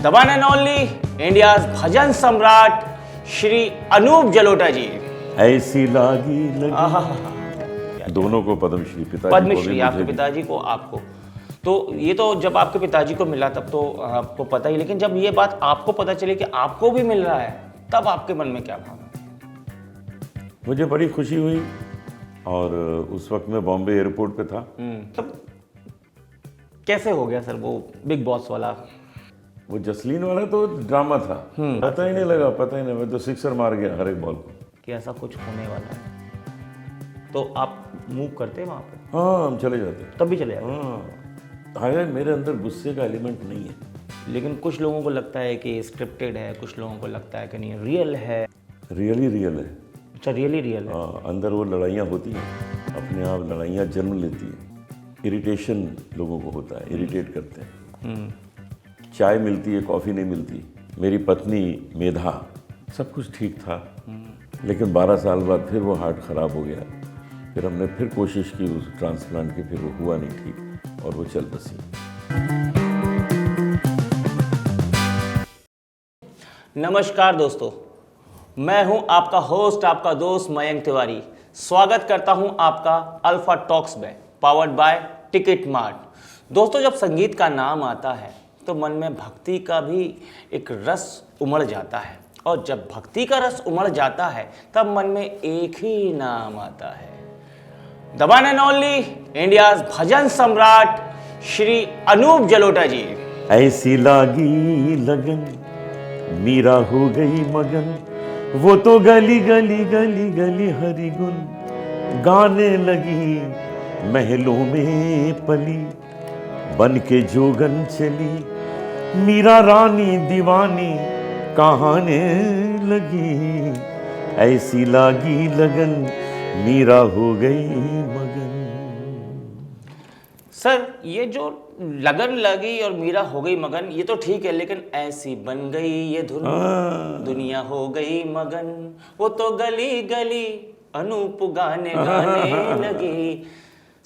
The one and only India's भजन सम्राट श्री अनूप जलोटा जी। ऐसी लागी लगी। दोनों को पद्मश्री, पिताजी पद्मश्री आपके पिताजी को, आपको। तो ये तो जब आपके पिताजी को मिला तब तो आपको पता ही, लेकिन जब ये बात आपको पता चली कि आपको भी मिल रहा है तब आपके मन में क्या भावना? मुझे बड़ी खुशी हुई और उस वक्त मैं बॉम्बे एयरपोर्ट पे था। तब कैसे हो गया सर वो बिग बॉस वाला? वो जसलीन वाला तो ड्रामा था, पता ही नहीं लगा, पता ही नहीं, मैं तो सिक्सर मार गया हर एक बॉल को कि ऐसा कुछ होने वाला है। तो आप मूव करते हैं वहाँ पे? हाँ, हम चले जाते। तब भी चले जाते? हाँ, हालांकि मेरे अंदर गुस्से का एलिमेंट नहीं है, लेकिन कुछ लोगों को लगता है कि स्क्रिप्टेड है, कुछ लोगों को लगता है कि नहीं रियल है। रियली रियल है। अच्छा, रियली रियल है। हाँ, अंदर वो लड़ाइयाँ होती हैं, अपने आप लड़ाइयाँ जन्म लेती हैं। इरिटेशन लोगों को होता है, इरिटेट करते हैं। चाय मिलती है, कॉफ़ी नहीं मिलती। मेरी पत्नी मेधा, सब कुछ ठीक था, लेकिन 12 साल बाद फिर वो हार्ट ख़राब हो गया। फिर हमने फिर कोशिश की उस ट्रांसप्लांट की, फिर वो हुआ नहीं ठीक और वो चल बसी। नमस्कार दोस्तों, मैं हूं आपका होस्ट, आपका दोस्त मयंक तिवारी। स्वागत करता हूं आपका अल्फा टॉक्स में, पावर्ड बाय टिकट मार्ट। दोस्तों, जब संगीत का नाम आता है तो मन में भक्ति का भी एक रस उमड़ जाता है, और जब भक्ति का रस उमड़ जाता है तब मन में एक ही नाम आता है, the one and only India's bhajan सम्राट श्री अनूप जलोटा जी। ऐसी लागी लगन, मीरा हो गई मगन, वो तो गली गली गली गली हरि गुन गाने लगी, महलों में पली बन के जोगन चली, मीरा रानी दीवानी कहाने लगी। ऐसी लागी लगन, मीरा हो गई मगन। सर, ये जो लगन लगी और मीरा हो गई मगन, ये तो ठीक है, लेकिन ऐसी बन गई ये धुन, दुनिया हो गई मगन, वो तो गली गली अनूप गाने गाने लगी।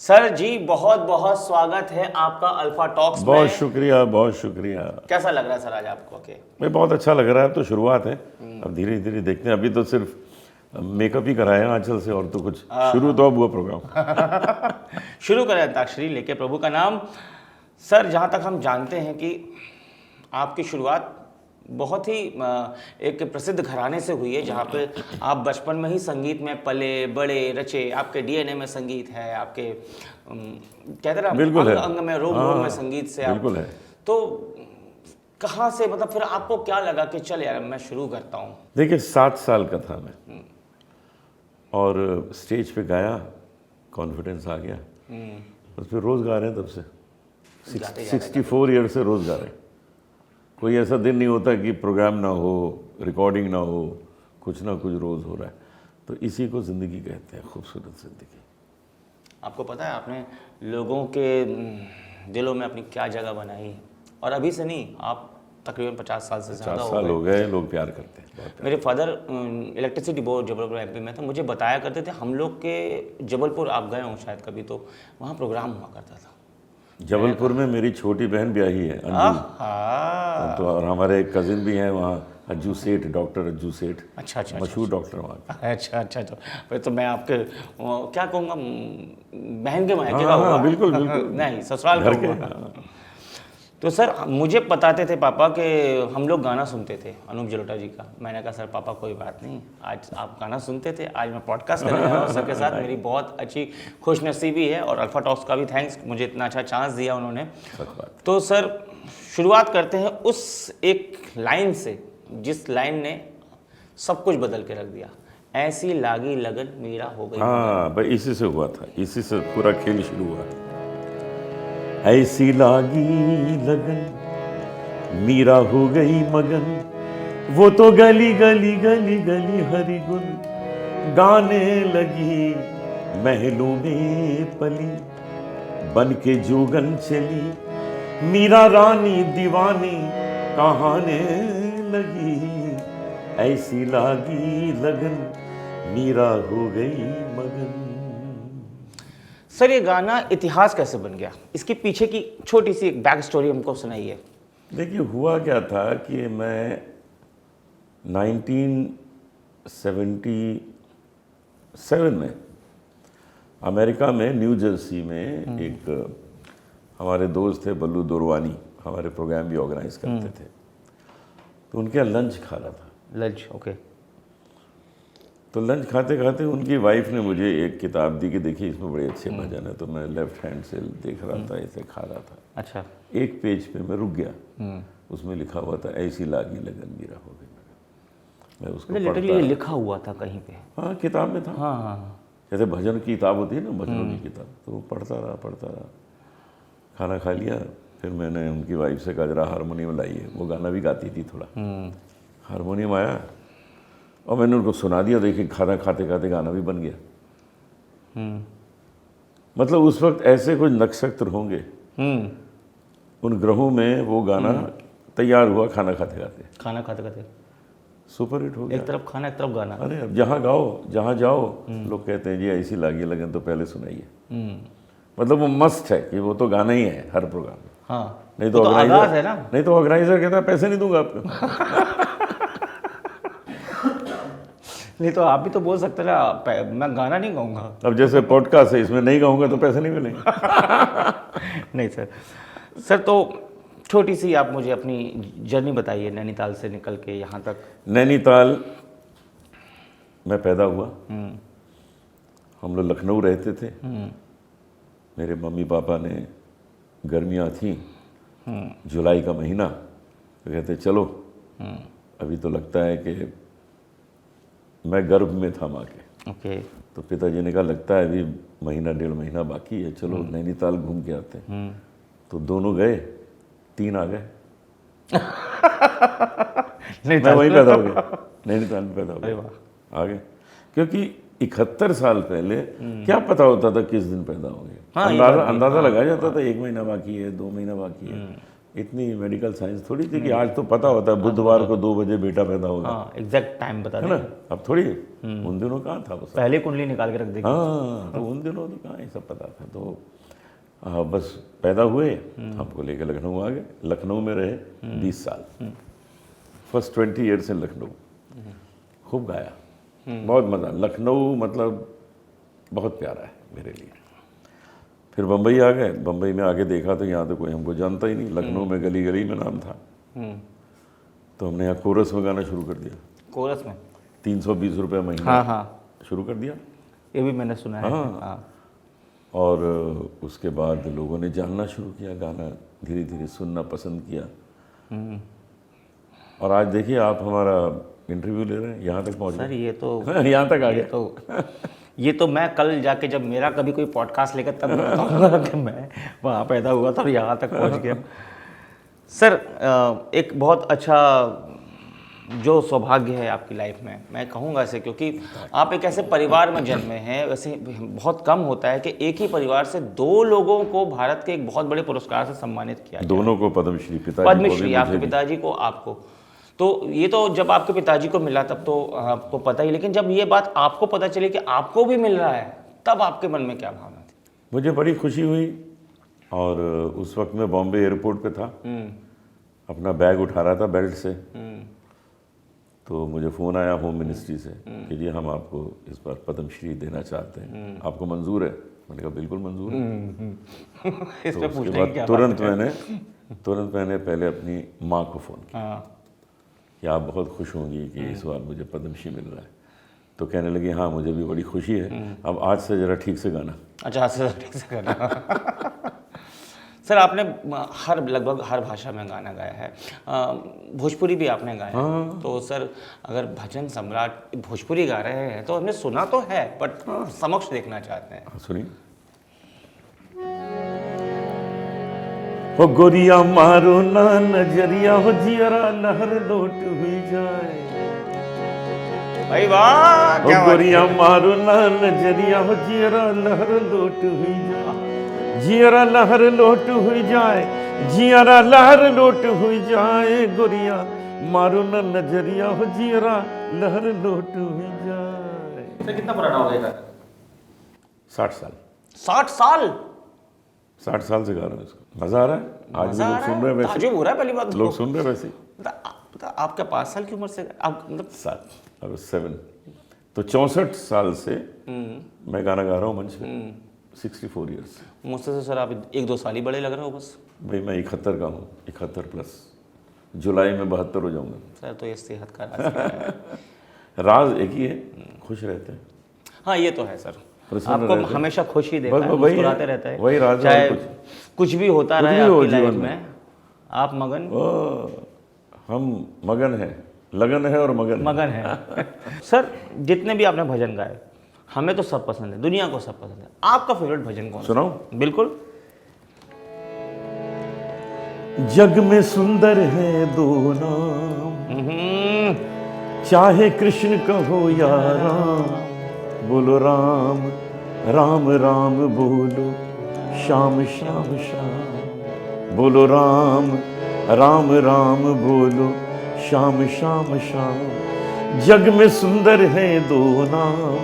सर जी, बहुत बहुत स्वागत है आपका अल्फा टॉक्स में। बहुत शुक्रिया, बहुत शुक्रिया। कैसा लग रहा है सर आज आपको के? मैं बहुत अच्छा लग रहा है। अब तो शुरुआत है, अब धीरे धीरे देखते हैं। अभी तो सिर्फ मेकअप ही कराया आंचल से, और तो कुछ शुरू तो अब हुआ प्रोग्राम। शुरू करें अंताक्षरी लेके प्रभु का नाम। सर, जहाँ तक हम जानते हैं कि आपकी शुरुआत बहुत ही एक प्रसिद्ध घराने से हुई है, जहाँ पे आप बचपन में ही संगीत में पले बड़े रचे, आपके डीएनए में संगीत है, आपके कहते ना बिल्कुल अंग अंग में, रोग रोग में संगीत से बिल्कुल है। तो कहाँ से, मतलब फिर आपको क्या लगा कि चल यार मैं शुरू करता हूँ? देखिए, 7 साल का था मैं और स्टेज पे गाया, कॉन्फिडेंस आ गया, और फिर रोज़ गा रहे हैं तब से। 64 ईयर से रोज़ गा रहे हैं। कोई ऐसा दिन नहीं होता कि प्रोग्राम ना हो, रिकॉर्डिंग ना हो, कुछ ना कुछ रोज़ हो रहा है। तो इसी को ज़िंदगी कहते हैं, खूबसूरत ज़िंदगी। आपको पता है आपने लोगों के दिलों में अपनी क्या जगह बनाई? और अभी से नहीं, आप तकरीबन 50 साल से ज़्यादा 50 साल हो गए, लोग प्यार करते हैं। मेरे father electricity board Jabalpur MP में था, मुझे बताया करते थे, हम लोग के जबलपुर आप गए हो शायद कभी, तो वहाँ प्रोग्राम हुआ करता था। जबलपुर में मेरी छोटी बहन ब्याही है, अंजू। तो और हमारे एक कजिन भी हैं वहाँ, अज्जू सेठ, डॉक्टर अज्जू सेठ। अच्छा, मशहूर डॉक्टर वहाँ। अच्छा, तो फिर तो मैं आपके क्या कहूँगा, बहन के मायके का हाँ, हुआ। बिल्कुल बिल्कुल, नहीं, ससुराल का हुआ। तो सर, मुझे बताते थे पापा कि हम लोग गाना सुनते थे अनूप जलोटा जी का। मैंने कहा सर पापा कोई बात नहीं, आज आप गाना सुनते थे, आज मैं पॉडकास्ट करने जा रहा हूँ सर के साथ। मेरी बहुत अच्छी खुशनसीबी है, और अल्फा टॉक्स का भी थैंक्स, मुझे इतना अच्छा चांस दिया उन्होंने। तो सर, शुरुआत करते हैं उस एक लाइन से जिस लाइन ने सब कुछ बदल के रख दिया। ऐसी लागी लगन, मीरा हो गई। हाँ भाई, इसी से हुआ था, इसी से पूरा खेल शुरू हुआ। ऐसी लागी लगन, मीरा हो गई मगन, वो तो गली गली गली गली हरि गुन गाने लगी, महलों में पली बन के जोगन चली, मीरा रानी दीवानी कहाने लगी। ऐसी लागी लगन, मीरा हो गई मगन। सर, ये गाना इतिहास कैसे बन गया? इसके पीछे की छोटी सी एक बैक स्टोरी हमको सुनाइए। देखिए हुआ क्या था कि मैं 1977 में अमेरिका में न्यू जर्सी में एक हमारे दोस्त थे बल्लू दोरवानी, हमारे प्रोग्राम भी ऑर्गेनाइज करते थे, तो उनके यहाँ लंच खा रहा था। Lunch, okay. तो लंच खाते खाते उनकी वाइफ ने मुझे एक किताब दी कि देखिए इसमें बड़े अच्छे भजन है, तो मैं लेफ्ट हैंड से देख रहा था, ऐसे खा रहा था। अच्छा। एक पेज पे मैं रुक गया, उसमें लिखा हुआ था ऐसी लागी लगन मीरा हो गई। मैं उसको लिटरली ये लिखा हुआ था कहीं पे? हाँ, किताब में था। हाँ हाँ। जैसे भजन की किताब होती है ना, भजनों की किताब, तो वो पढ़ता रहा। खाना खा लिया, फिर मैंने उनकी वाइफ से कहा जरा हारमोनियम लाइए, वो गाना भी गाती थी थोड़ा। हारमोनियम आया और मैंने उनको सुना दिया, देखिए खाना खाते खाते गाना भी बन गया। मतलब उस वक्त ऐसे कुछ नक्षत्र होंगे उन ग्रहों में, वो गाना तैयार हुआ खाना खाते खाते। खाना खाते खाते सुपर हिट हो गया। एक तरफ खाना एक तरफ गाना। अरे अब जहाँ गाओ जहाँ जाओ लोग कहते हैं जी ऐसी लागी लगन तो पहले सुनाइए। मतलब वो मस्त है कि वो तो गाना ही है हर प्रोग्राम में। हाँ, नहीं तो आगाज है ना। नहीं तो ऑर्गेनाइजर कहता है पैसे नहीं दूंगा आपको। नहीं तो आप भी तो बोल सकते ना, मैं गाना नहीं गाऊंगा। अब जैसे पॉडकास्ट है, इसमें नहीं गाऊंगा तो पैसे नहीं मिलेंगे। नहीं सर। सर तो छोटी सी आप मुझे अपनी जर्नी बताइए नैनीताल से निकल के यहाँ तक। नैनीताल मैं पैदा हुआ, हम लोग लखनऊ रहते थे। मेरे मम्मी पापा ने, गर्मियाँ थी, जुलाई का महीना, तो कहते चलो, अभी तो लगता है कि मैं गर्भ में था माँ के। ओके। तो पिताजी ने कहा लगता है अभी महीना डेढ़ महीना बाकी है, चलो नैनीताल घूम के आते हैं। तो दोनों गए, 3 आ गए। मैं वहीं पैदा हो गया, नैनीताल में पैदा हो गया, आ गए। क्योंकि 71 साल पहले क्या पता होता था किस दिन पैदा होंगे। अंदाजा लगाया जाता था 1 महीना बाकी है, 2 महीना बाकी है। इतनी मेडिकल साइंस थोड़ी थी कि आज तो पता होता है बुधवार को 2 बजे बेटा पैदा होगा। एग्जैक्ट टाइम बता है ना, अब थोड़ी। उन दिनों कहाँ था वो सब। पहले कुंडली निकाल के रख देगी। हाँ, तो उन दिनों तो कहाँ ये सब पता था। तो बस पैदा हुए, हमको लेके लखनऊ आ गए। लखनऊ में रहे 20 साल। First 20 years in Lucknow. खूब गाया, बहुत मज़ा। लखनऊ मतलब बहुत प्यारा है मेरे लिए। फिर बम्बई आ गए। बम्बई में आके देखा तो यहाँ तो कोई हमको जानता ही नहीं। लखनऊ में गली गली में नाम था। तो हमने यहाँ कोरस में गाना शुरू कर दिया। कोरस में 320 रुपये महीना। हाँ, शुरू कर दिया। ये भी मैंने सुना है। हाँ। और उसके बाद लोगों ने जानना शुरू किया, गाना धीरे धीरे सुनना पसंद किया। और आज देखिए आप हमारा इंटरव्यू ले रहे हैं, यहाँ तक पहुँच सर ये तो यहाँ तक आ गए। ये तो मैं कल जाके जब मेरा कभी कोई पॉडकास्ट लेकर तब बताऊंगा कि मैं वहाँ पैदा हुआ था और यहाँ तक पहुँच गया। सर एक बहुत अच्छा जो सौभाग्य है आपकी लाइफ में, मैं कहूँगा इसे, क्योंकि आप एक ऐसे परिवार में जन्मे हैं। वैसे बहुत कम होता है कि एक ही परिवार से 2 लोगों को भारत के एक बहुत बड़े पुरस्कार से सम्मानित किया। दोनों को पद्मश्री, पद्मश्री, आपके पिताजी को, आपको। तो ये तो जब आपके पिताजी को मिला तब तो आपको पता ही, लेकिन जब ये बात आपको पता चली कि आपको भी मिल रहा है, तब आपके मन में क्या भावना थी? मुझे बड़ी खुशी हुई। और उस वक्त मैं बॉम्बे एयरपोर्ट पे था, अपना बैग उठा रहा था बेल्ट से। तो मुझे फ़ोन आया होम मिनिस्ट्री से कि जी हम आपको इस बार पद्मश्री देना चाहते हैं, आपको मंजूर है? मैंने कहा बिल्कुल मंजूर है। तो उसके बाद तुरंत मैंने पहले अपनी माँ को फ़ोन किया कि आप बहुत खुश होंगी कि इस बार मुझे पद्मश्री मिल रहा है। तो कहने लगी हाँ मुझे भी बड़ी खुशी है, अब आज से ज़रा ठीक से गाना। अच्छा, आज से ठीक से गाना। सर आपने लगभग हर भाषा में गाना गाया है, भोजपुरी भी आपने गाया है। तो सर अगर भजन सम्राट भोजपुरी गा रहे हैं तो हमने सुना तो है, बट समक्ष देखना चाहते हैं। सुनिए। हो गोरिया मारो ना नजरिया, हो जियरा लहर लोट हुई जाए। भाई वाह, हो गोरिया मारो ना नजरिया, हो जियरा लहर लोट हुई जाए। जियरा लहर लोट हुई जाए, जियरा लहर लोट हुई जाए। गोरिया मारो ना नजरिया, हो जियरा लहर लोट हुई जाए। सर कितना पुराना हो गया? 60 साल। 60 साल? 60 साल से गा रहा हूँ इसको, मजा आ रहा है। आज भी लोग सुन रहे हैं वैसे, ताजुब हो रहा है पहली बात तो। लोग सुन रहे हैं वैसे ही। आप क्या 5 साल की उम्र से आप मतलब 7 तो 64 साल से मैं गाना गा रहा हूँ मंच पे, 64 ईयर्स। मुझसे तो सर आप 1-2 साल ही बड़े लग रहे हो बस। भाई मैं 71 का हूँ, 71 प्लस, जुलाई में 72 हो जाऊंगा। सर तो ये सेहत का राज है। राज एक ही है, खुश रहते हैं। हाँ ये तो है सर, प्रसन्न आपको रहते हैं। हमेशा खुश ही देखा बस है, वही है, मुस्कुराते रहता है, वही राज है, चाहे और कुछ भी होता रहे भी हो आपकी लाइफ जीवन में, आप मगन हम मगन हैं, लगन है और मगन है। सर जितने भी आपने भजन गाए, हमें तो सब पसंद है, दुनिया को सब पसंद है, आपका फेवरेट भजन कौन सा? सुनाऊं? बिल्कुल। जग में सुंदर है दो नाम, चाहे कृष्ण कहो या राम, बोलो राम राम राम बोलो, श्याम श्याम श्याम, बोलो राम राम राम बोलो, श्याम श्याम श्याम। जग में सुंदर है दो नाम,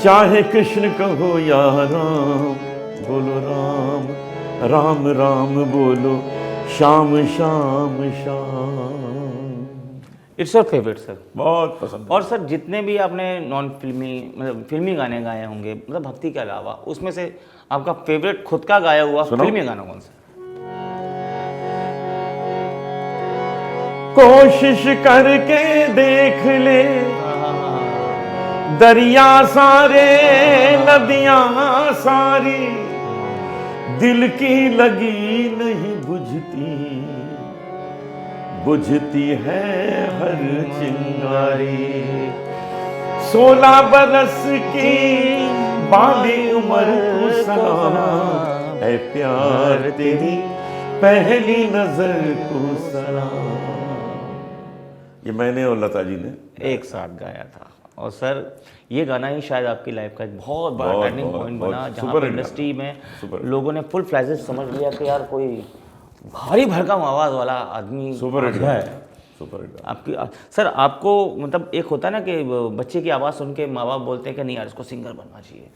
चाहे कृष्ण कहो या राम, बोलो राम राम राम बोलो, Shyam Shyam Shyam. It's your favourite sir? बहुत पसंद है। और सर जितने भी आपने नॉन फिल्मी मतलब फिल्मी गाने गाए होंगे, मतलब भक्ति के अलावा, उसमें से आपका फेवरेट खुद का गाया हुआ फिल्मी गाना कौन सा? कोशिश करके देख ले, दरिया सारे नदियां सारी, दिल की लगी नहीं बुझती, बुझती है हर चिंगारी। 16 बरस की बाली उम्र को सलाम, है प्यार तेरी पहली नजर को सलाम। ये मैंने और लता जी ने एक साथ गाया था। और सर ये गाना ही शायद आपकी लाइफ का एक बहुत बड़ा टर्निंग पॉइंट बना, जहाँ पर इंडस्ट्री में लोगों ने फुल फ्लैजेस समझ लिया कि यार कोई भारी भरकम आवाज वाला आदमी सुपर हिट है। Super hit. आपकी सर आपको मतलब एक होता है ना कि बच्चे की आवाज़ सुन के माँ बाप बोलते हैं कि नहीं यार इसको सिंगर बनना चाहिए,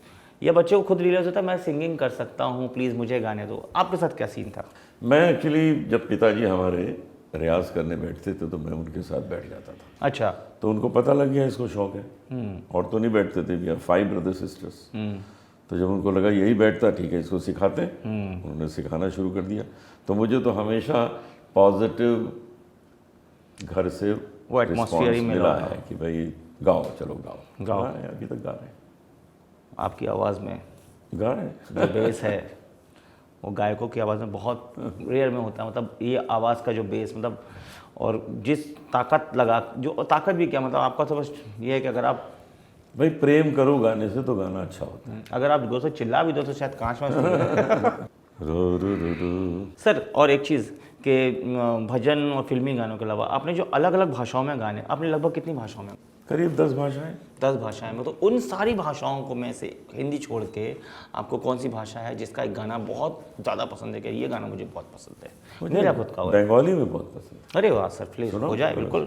या बच्चे को खुद रियलाइज होता है मैं सिंगिंग कर सकता हूँ, प्लीज़ मुझे गाने दो। आपके साथ क्या सीन था? मैं एक्चुअली जब पिताजी हमारे रियाज करने बैठते थे तो मैं उनके साथ बैठ जाता था। अच्छा। तो उनको पता लग गया इसको शौक है, और तो नहीं बैठते थे, वी आर 5 ब्रदर सिस्टर्स। तो जब उनको लगा यही बैठता ठीक है इसको सिखाते, उन्होंने सिखाना शुरू कर दिया। तो मुझे तो हमेशा पॉजिटिव घर से वो एटमॉस्फेयर ही मिला है कि भाई गाओ, चलो गाओ। अभी तक गा रहे हैं। आपकी आवाज़ में गा रहे हैं। जो बेस है वो गायकों की आवाज़ में बहुत रेयर में होता है, मतलब ये आवाज़ का जो बेस मतलब, और जिस ताकत लगा, जो ताकत भी क्या मतलब आपका तो बस ये है कि अगर आप भाई प्रेम करो गाने से तो गाना अच्छा होता है। अगर आप दो से चिल्ला भी दो तो शायद कांच में सुन रो रो रो रो। सर और एक चीज़ कि भजन और फिल्मी गानों के अलावा आपने जो अलग अलग भाषाओं में गाने, आपने लगभग कितनी भाषाओं में? करीब 10 भाषाएं। 10 भाषाएं में। तो उन सारी भाषाओं को में से हिंदी छोड़ के आपको कौन सी भाषा है जिसका एक गाना बहुत ज़्यादा पसंद है कि ये गाना मुझे बहुत पसंद है? मेरा खुद का बंगाली में बहुत पसंद है। अरे वाह सर, प्लीज हो जाए। बिल्कुल।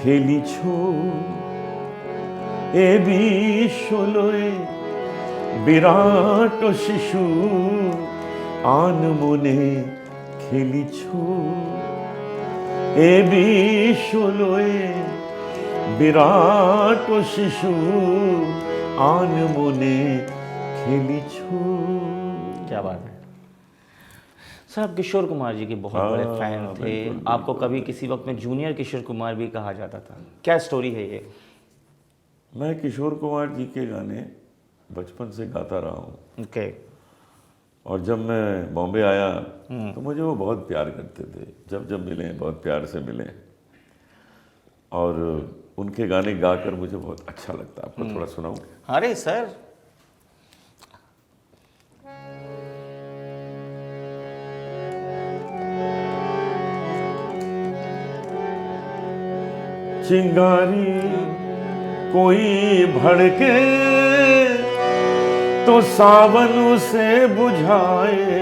খেলিছ এ বিশ্বলয়ে বিরাট শিশু আন মনে খেলিছ এ বিশ্বলয়ে বিরাট শিশু আন মনে খেলিছ। क्या बात है सर, आप किशोर कुमार जी के बहुत बड़े फैन थे। आपको कभी किसी वक्त में जूनियर किशोर कुमार भी कहा जाता था, क्या स्टोरी है ये? मैं किशोर कुमार जी के गाने बचपन से गाता रहा हूँ। ओके। और जब मैं बॉम्बे आया तो मुझे वो बहुत प्यार करते थे, जब जब मिले बहुत प्यार से मिले, और उनके गाने गाकर मुझे बहुत अच्छा लगता। आपको थोड़ा सुनाऊं? अरे सर, चिंगारी कोई भड़के तो सावन उसे बुझाए,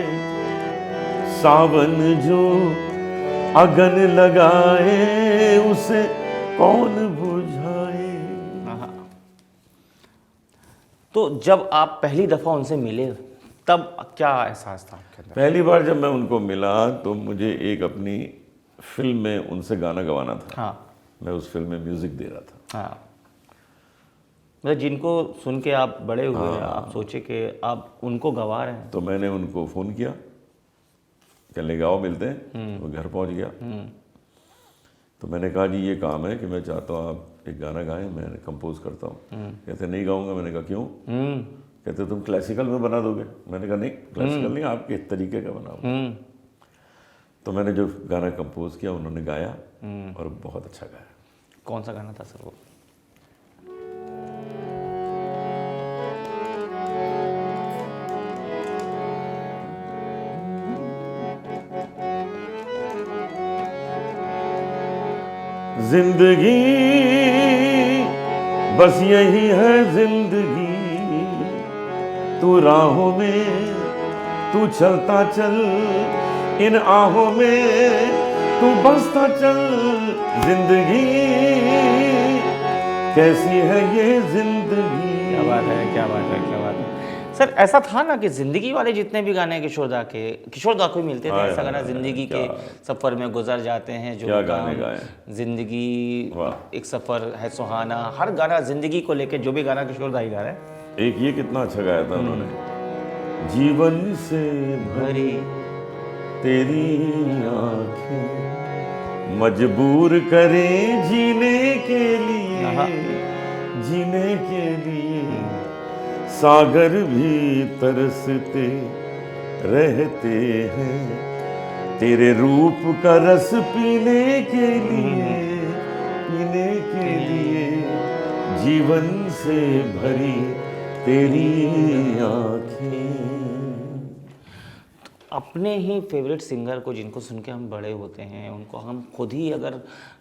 सावन जो अगन लगाए उसे कौन बुझाए। तो जब आप पहली दफ़ा उनसे मिले तब क्या एहसास था आपके अंदर? पहली बार जब मैं उनको मिला तो मुझे एक अपनी फिल्म में उनसे गाना गवाना था। हाँ मैं उस फिल्म में म्यूज़िक दे रहा था। हाँ, मतलब जिनको सुन के आप बड़े हुए हैं, आप सोचे कि आप उनको गवा रहे हैं। तो मैंने उनको फ़ोन किया, कहने आओ मिलते हैं। वो घर पहुंच गया। तो मैंने कहा जी ये काम है कि मैं चाहता हूँ आप एक गाना गाएं, मैं कंपोज करता हूँ। कहते नहीं गाऊंगा। मैंने कहा क्यों? कहते तुम क्लासिकल में बना दोगे। मैंने कहा नहीं, क्लासिकल नहीं, आपके तरीके का बनाऊंगा। तो मैंने जो गाना कंपोज किया उन्होंने गाया और बहुत अच्छा गाया। कौन सा गाना था सर वो? जिंदगी बस यही है जिंदगी, तू राहों में तू चलता चल, इन आहों में तू बसता चल। जिंदगी कैसी है ये जिंदगी। क्या बात है, क्या बात है, क्या बात है। सर ऐसा था ना कि जिंदगी वाले जितने भी गाने किशोर दा को ही मिलते थे। ऐसा गाना जिंदगी के सफर में गुजर जाते हैं, जो क्या गाने गाए। जिंदगी एक सफर है सुहाना, हर गाना जिंदगी को लेके जो भी गाना किशोर दा ही गा रहे हैं। एक ये कितना अच्छा गाया था उन्होंने, जीवन से भरी तेरी आंखें मजबूर करे जीने के लिए, जीने के लिए सागर भी तरसते रहते हैं तेरे रूप का रस पीने के लिए, पीने के लिए। जीवन से भरी तेरी आंखें। अपने ही फेवरेट सिंगर को जिनको सुन के हम बड़े होते हैं, उनको हम खुद ही अगर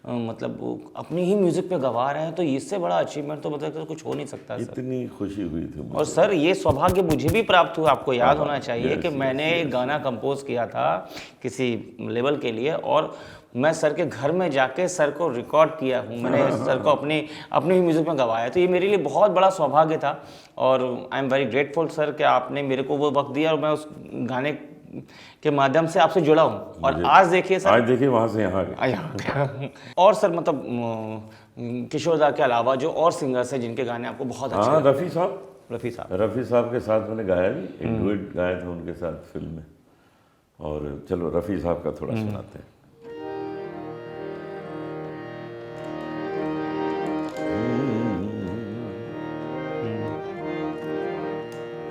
मतलब अपनी ही म्यूज़िक पे गवा रहे हैं तो इससे बड़ा अचीवमेंट तो मतलब कुछ हो नहीं सकता सर। इतनी खुशी हुई थी मुझे। और सर ये सौभाग्य मुझे भी प्राप्त हुआ, आपको याद होना चाहिए कि मैंने एक गाना कंपोज किया था किसी लेवल के लिए और मैं सर के घर में जाके सर को रिकॉर्ड किया हूँ। मैंने सर को अपनी ही म्यूज़िक में गवाया। तो ये मेरे लिए बहुत बड़ा सौभाग्य था और I am very grateful sir कि आपने मेरे को वो वक्त दिया और मैं उस गाने के माध्यम से आपसे जुड़ा हूँ। और आज देखिए सर, आज देखिए वहाँ से यहाँ गए। और सर मतलब किशोर दा के अलावा जो और सिंगर्स हैं जिनके गाने आपको बहुत अच्छे हाँ, लगते रफ़ी साहब। हैं? रफ़ी साहब, रफ़ी साहब के साथ मैंने गाया भी, एक डुएट गाया था उनके साथ फिल्म में। और चलो रफ़ी साहब का थोड़ा सुनाते हैं।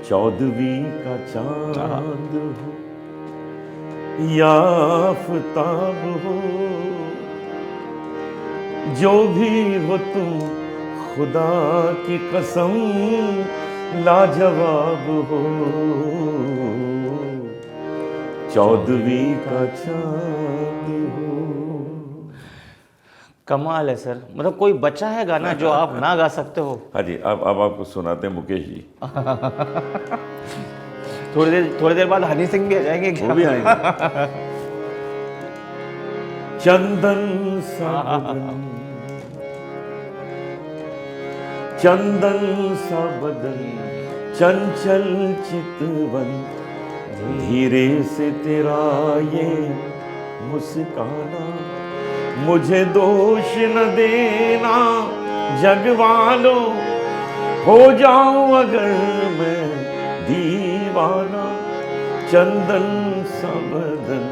चौदहवीं का चांद हो या आफताब हो, जो भी हो तुम खुदा की कसम लाजवाब हो। चौदहवीं का चांद हो। कमाल है सर। मतलब कोई बचा है गाना जो आप ना गा सकते हो? हाँ जी, अब आपको सुनाते हैं मुकेश जी। थोड़ी देर बाद हनी सिंह भी आ जाएंगे क्या? वो भी आएंगे। चंदन सा बदन, चंदन सा बदन, चंचल चितवन, धीरे से तेरा ये मुस्काना, मुझे दोष न देना जग वालों, हो जाऊं अगर मैं दीवाना। चंदन सा बदन,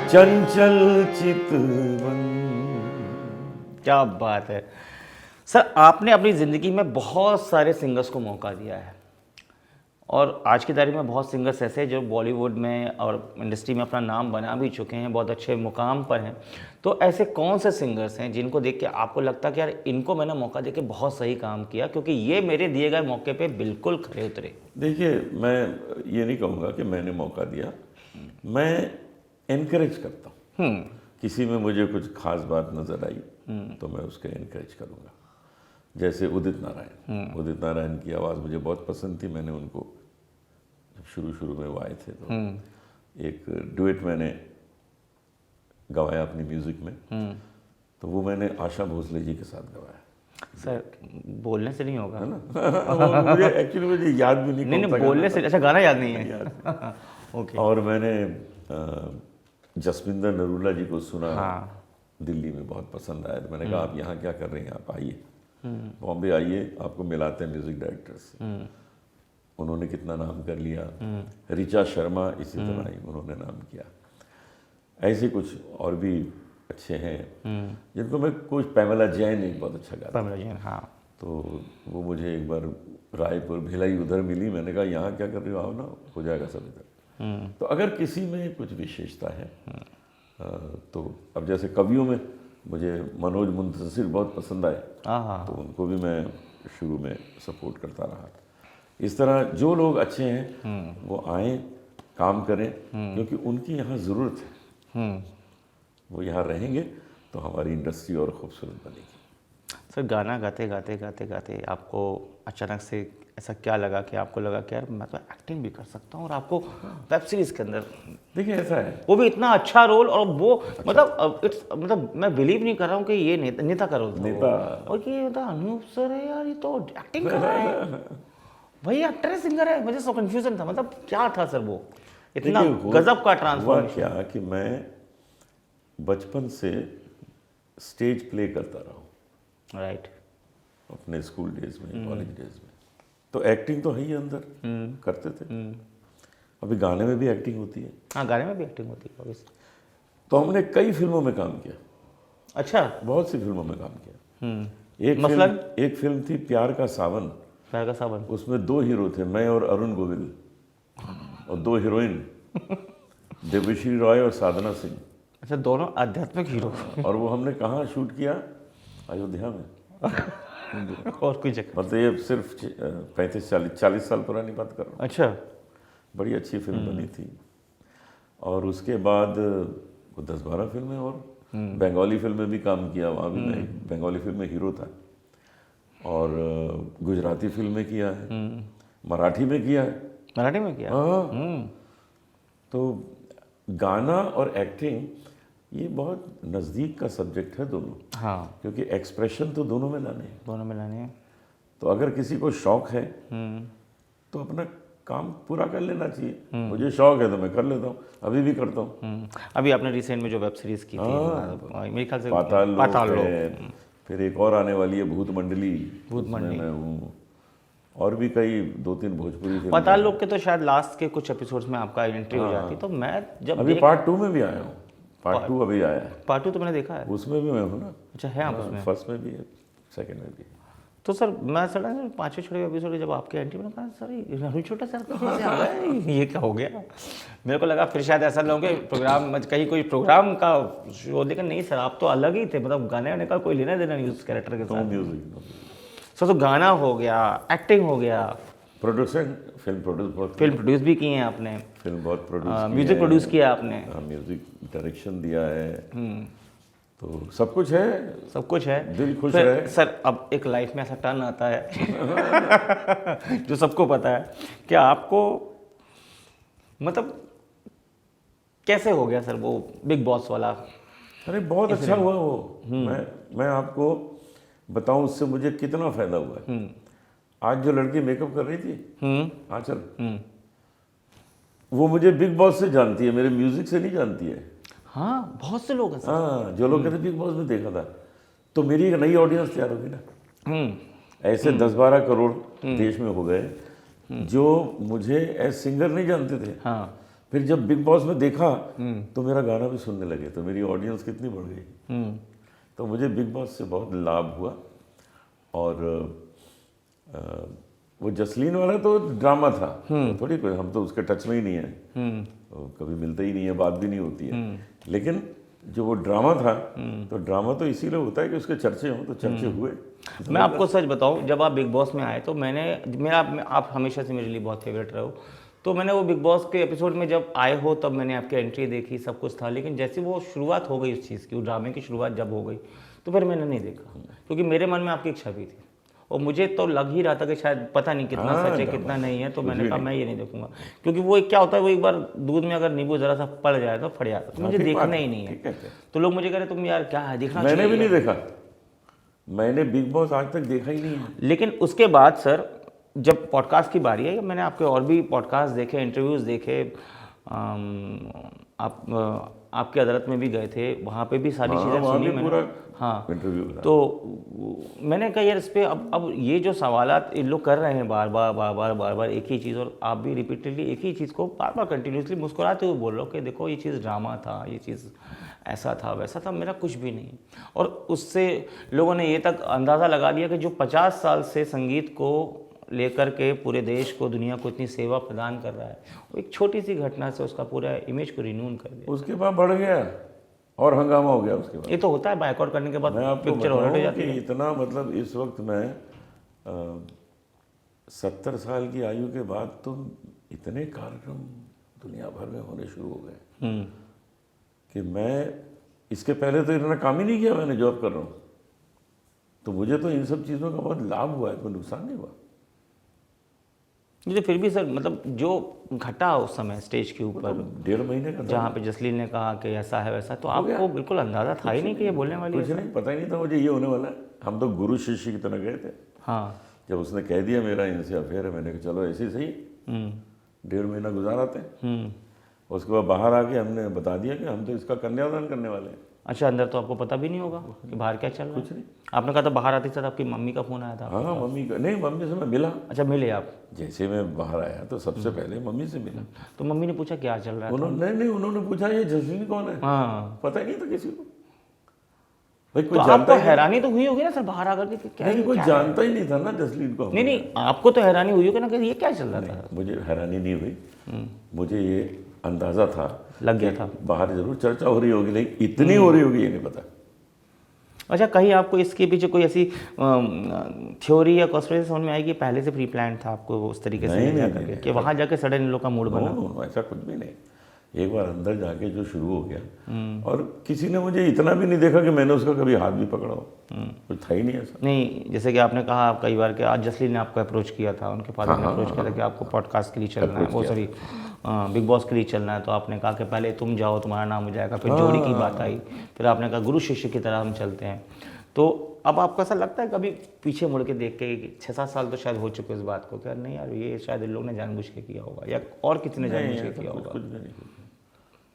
चंचल चितवन। क्या बात है सर। आपने अपनी ज़िंदगी में बहुत सारे सिंगर्स को मौका दिया है और आज की तारीख में बहुत सिंगर्स ऐसे हैं जो बॉलीवुड में और इंडस्ट्री में अपना नाम बना भी चुके हैं, बहुत अच्छे मुकाम पर हैं। तो ऐसे कौन से सिंगर्स हैं जिनको देख के आपको लगता है कि यार इनको मैंने मौका दे के बहुत सही काम किया, क्योंकि ये मेरे दिए गए मौके पे बिल्कुल खरे उतरे? देखिए, मैं ये नहीं कहूँगा कि मैंने मौका दिया, मैं एनकरेज करता हूँ। किसी में मुझे कुछ खास बात नज़र आई तो मैं उसको एनकरेज करूँगा। जैसे उदित नारायण की आवाज़ मुझे बहुत पसंद थी। मैंने उनको जब शुरू में वो आए थे तो एक डुएट मैंने गवाया अपनी म्यूज़िक में, तो वो मैंने आशा भोसले जी के साथ गवाया। सर बोलने से नहीं होगा। है ना। वो मुझे एक्चुअली मुझे याद भी नहीं नहीं कौन सा नहीं, बोलने गाना से था। अच्छा गाना याद नहीं है। याद। ओके। और मैंने जसविंदर नरूला जी को सुना, हाँ। दिल्ली में, बहुत पसंद आया। तो मैंने कहा आप यहाँ क्या कर रहे हैं, आप आइए बॉम्बे आइए, आपको मिलाते हैं म्यूजिक डायरेक्टर से। उन्होंने कितना नाम कर लिया। ऋचा शर्मा इसी तरह ही उन्होंने नाम किया। ऐसे कुछ और भी अच्छे हैं जिनको मैं, कुछ पैमेला जैन एक बहुत अच्छा गाता है। हाँ। तो वो मुझे एक बार रायपुर भिलाई उधर मिली, मैंने कहा यहाँ क्या कर रहे हो, आओ ना, हो जाएगा सब इधर। तो अगर किसी में कुछ विशेषता है तो अब जैसे कवियों में मुझे मनोज मुंतशिर बहुत पसंद आए, हाँ। तो उनको भी मैं शुरू में सपोर्ट करता रहा। इस तरह जो लोग अच्छे हैं वो आएँ, काम करें, क्योंकि उनकी यहाँ ज़रूरत है। वो यहाँ रहेंगे तो हमारी इंडस्ट्री और खूबसूरत बनेगी। सर गाना गाते गाते गाते गाते आपको अचानक से ऐसा क्या लगा कि आपको लगा कि यार मैं तो एक्टिंग भी कर सकता हूँ, और आपको वेब सीरीज के अंदर, देखिए ऐसा है, वो भी इतना अच्छा रोल, और वो मतलब इट्स मतलब मैं बिलीव नहीं कर रहा हूँ कि ये नेता का रोल था नेता। वो। और ये अनूप सर है यार, ये तो एक्टिंग कर रहा है भाई, एक्टर है सिंगर है। मुझे सब कंफ्यूजन था, मतलब क्या था सर वो इतना गजब का ट्रांसफॉर्मेशन। क्या कि मैं बचपन से स्टेज प्ले करता रहा हूँ, राइट, अपने स्कूल डेज में, कॉलेज डेज में। तो एक्टिंग तो है ही अंदर, करते थे। अभी गाने में भी एक्टिंग होती है। हाँ, गाने में भी एक्टिंग होती है obviously। तो हमने कई फिल्मों में काम किया। अच्छा। बहुत सी फिल्मों में काम किया। एक फिल्म थी प्यार का सावन। प्यार का सावन। उसमें 2 हीरो थे, मैं और अरुण गोविल, और 2 हीरोइन देवश्री रॉय और साधना सिंह। अच्छा, दोनों आध्यात्मिक हीरो। और वो हमने कहाँ शूट किया? अयोध्या में। और कोई जगह? मतलब ये सिर्फ 35-40 साल पुरानी बात कर रहा हूँ। अच्छा। बड़ी अच्छी फिल्म बनी थी। और उसके बाद 10-12 फिल्में और बंगाली फिल्म में भी काम किया। वहाँ भी मैं बंगाली फिल्म में हीरो था। और गुजराती फिल्म में किया है, मराठी में किया है। मराठी में किया? हाँ। तो गाना और एक्टिंग ये बहुत नज़दीक का सब्जेक्ट है दोनों। हाँ, क्योंकि एक्सप्रेशन तो दोनों में लाने हैं। दोनों में लाने हैं। तो अगर किसी को शौक है तो अपना काम पूरा कर लेना चाहिए। मुझे शौक है तो मैं कर लेता हूँ, अभी भी करता हूँ। अभी आपने रिसेंट में जो वेब सीरीज की थी, मेरे ख्याल से पाताल लोक, फिर एक और आने वाली है भूत मंडली, उसमें मैं हूँ। और भी कई 2-3 भोजपुरी फिल्म। पाताल लोक के तो शायद लास्ट के कुछ एपिसोड्स में आपका एंट्री हो जाती, तो मैं जब अभी पार्ट 2 में भी आया हूँ। पार्ट 2 अभी आया है। पार्ट 2 तो मैंने देखा है, उसमें भी मैं हूँ ना। अच्छा है आप उसमें? फर्स्ट में भी है, सेकंड में भी है। तो सर मैं सर 5वें-6वें एपिसोड जब आपके एंट्री, मैंने कहा सर ये छोटा सर कैसे आ गया, ये क्या हो गया? मेरे को लगा फिर शायद ऐसा लोगे प्रोग्राम, कहीं कोई प्रोग्राम का शो, लेकिन नहीं सर, आप तो अलग ही थे। मतलब गाने वाने का कोई लेना देना नहीं उस कैरेक्टर के साथ। म्यूजिक सर तो गाना हो गया, एक्टिंग हो गया, प्रोडक्शन, फिल्म प्रोड्यूस भी किए हैं आपने, फिल्म बहुत प्रोड्यूस, म्यूजिक प्रोड्यूस किया आपने, म्यूजिक डायरेक्शन दिया है। तो सब कुछ है, सब कुछ है। दिल खुश फिर है। सर अब एक लाइफ में ऐसा टर्न आता है जो सबको पता है कि आपको, मतलब कैसे हो गया सर वो बिग बॉस वाला? अरे बहुत अच्छा हुआ वो। मैं आपको बताऊं उससे मुझे कितना फायदा हुआ है। आज जो लड़की मेकअप कर रही थी आंचल, वो मुझे बिग बॉस से जानती है, मेरे म्यूजिक से नहीं जानती है। हाँ, बहुत से लोग हैं सर। हाँ, जो लोग कहते बिग बॉस में देखा था, तो मेरी एक नई ऑडियंस तैयार होगी ना। ऐसे 10-12 करोड़ देश में हो गए जो मुझे एज सिंगर नहीं जानते थे। हाँ। फिर जब बिग बॉस में देखा तो मेरा गाना भी सुनने लगे, तो मेरी ऑडियंस कितनी बढ़ गई। तो मुझे बिग बॉस से बहुत लाभ हुआ। और वो जसलीन वाला तो ड्रामा था, तो थोड़ी कोई, हम तो उसके टच में ही नहीं है, कभी मिलते ही नहीं है, बात भी नहीं होती है। लेकिन जो वो ड्रामा था, तो ड्रामा तो इसीलिए होता है कि उसके चर्चे हों, तो चर्चे हुए। मैं आपको सच बताऊं, जब आप बिग बॉस में आए तो आप हमेशा से मेरे लिए बहुत फेवरेट रहे हो। तो मैंने वो बिग बॉस के एपिसोड में जब आए हो तब मैंने आपकी एंट्री देखी, सब कुछ था। लेकिन जैसे वो शुरुआत हो गई उस चीज़ की, उस ड्रामे की शुरुआत जब हो गई, तो फिर मैंने नहीं देखा, क्योंकि मेरे मन में आपकी एक छवि थी और मुझे तो लग ही रहा था कि शायद पता नहीं कितना सच है कितना नहीं है। तो मैंने कहा मैं ये नहीं देखूंगा, क्योंकि वो क्या होता है, वो एक बार दूध में अगर नींबू जरा सा पड़ जाए तो फट जाता है, तो मुझे देखना ही नहीं है। तो लोग मुझे कह रहे तुम यार क्या है देखना, मैंने भी नहीं देखा। मैंने बिग बॉस आज तक देखा ही नहीं है। लेकिन उसके बाद सर जब पॉडकास्ट की बारी है, मैंने आपके और भी पॉडकास्ट देखे, इंटरव्यूज़ देखे, आपकी अदालत में भी गए थे, वहाँ पे भी सारी चीज़ें वहाँ सुनी भी मैंने। पूरा हाँ, इंटरव्यू करा। तो मैंने कहा यार इस पे अब ये जो सवालात इन लोग कर रहे हैं बार बार एक ही चीज़, और आप भी रिपीटेडली एक ही चीज़ को बार बार कंटिन्यूसली मुस्कुराते हुए बोल रहे हो कि देखो ये चीज़ ड्रामा था, ये चीज़ ऐसा था वैसा था, मेरा कुछ भी नहीं। और उससे लोगों ने ये तक अंदाज़ा लगा लिया कि जो 50 साल से संगीत को लेकर के पूरे देश को, दुनिया को इतनी सेवा प्रदान कर रहा है, वो एक छोटी सी घटना से उसका पूरा इमेज को रिन्यून कर दिया। उसके बाद बढ़ गया और हंगामा हो गया उसके बाद। ये तो होता है बाइकआउट करने के बाद मैं आपको पिक्चर ऑलरेडी बताऊं जाती कि है। इतना मतलब इस वक्त मैं 70 साल की आयु के बाद तो इतने कार्यक्रम दुनिया भर में होने शुरू हो गए कि मैं इसके पहले तो इतना काम ही नहीं किया, मैंने जॉब कर रहा हूँ, तो मुझे तो इन सब चीज़ों का बहुत लाभ हुआ है, कोई नुकसान नहीं हुआ। मुझे फिर भी सर मतलब जो घटा उस समय स्टेज के ऊपर, 1.5 महीने का था। जहाँ पे जसलीन ने कहा कि ऐसा है वैसा, तो आपको बिल्कुल अंदाजा था ही नहीं कि ये बोलने वाली कुछ है। नहीं, पता ही नहीं था मुझे ये होने वाला है। हम तो गुरु शिष्य की तरह गए थे। हाँ। जब उसने कह दिया मेरा इनसे अफेयर है, मैंने कहा चलो ऐसे ही सही, 1.5 महीना गुजार आते हैं। उसके बाद बाहर आके हमने बता दिया कि हम तो इसका कन्यादान करने वाले हैं। अच्छा, अंदर तो आपको पता भी नहीं होगा कि बाहर क्या चल रहा है? कुछ नहीं। आपने कहा था बाहर आते साथ आपकी मम्मी का फ़ोन आया था? हाँ, मम्मी का नहीं, मम्मी से मैं मिला। अच्छा, मिले आप? जैसे मैं बाहर आया तो सबसे पहले मम्मी से मिला। तो मम्मी ने पूछा क्या चल रहा है? उन्होंने पूछा ये जसलीन कौन है। हाँ। पता ही नहीं था किसी को, भाई कोई तो जानता आपको ही नहीं। हैरानी तो हुई होगी ना सर बाहर आकर के क्या नहीं, कोई जानता ही नहीं था ना जसलीन को। नहीं, आपको तो हैरानी हुई होगी ना कि ये क्या चल रहा था? मुझे हैरानी नहीं हुई, मुझे ये अंदाजा था, लग गया था। बाहर जरूर चर्चा हो रही होगी, लेकिन इतनी हो रही होगी ये नहीं पता। अच्छा, कहीं आपको इसके पीछे कोई ऐसी थ्योरी या कॉन्स्पिरेसी समझ में आई कि पहले से प्री प्लान था आपको उस तरीके से ले जाकर के, कि वहाँ जाके सडन इन लोग का मूड बना? ऐसा कुछ भी नहीं, एक बार अंदर जाके जो शुरू हो गया, और किसी ने मुझे इतना भी नहीं देखा कि मैंने उसका कभी हाथ भी पकड़ा हो, कुछ था ही नहीं ऐसा। नहीं, जैसे कि आपने कहा कई बार कि आज जसलीन ने आपको अप्रोच किया था, उनके फादर ने अप्रोच किया था कि आपको पॉडकास्ट के लिए चलना है, वो सॉरी बिग बॉस के लिए चलना है, तो आपने कहा कि पहले तुम जाओ तुम्हारा नाम हो जाएगा, फिर जोड़ी की बात आई, फिर आपने कहा गुरु शिष्य की तरह हम चलते हैं। तो अब आपको ऐसा लगता है कभी पीछे मुड़ के देख के 6-7 साल तो शायद हो चुके इस बात को, कि नहीं यार ये शायद इन लोग ने जानबूझ के किया होगा, या और किसी ने जानबूझ के किया होगा? कुछ भी नहीं।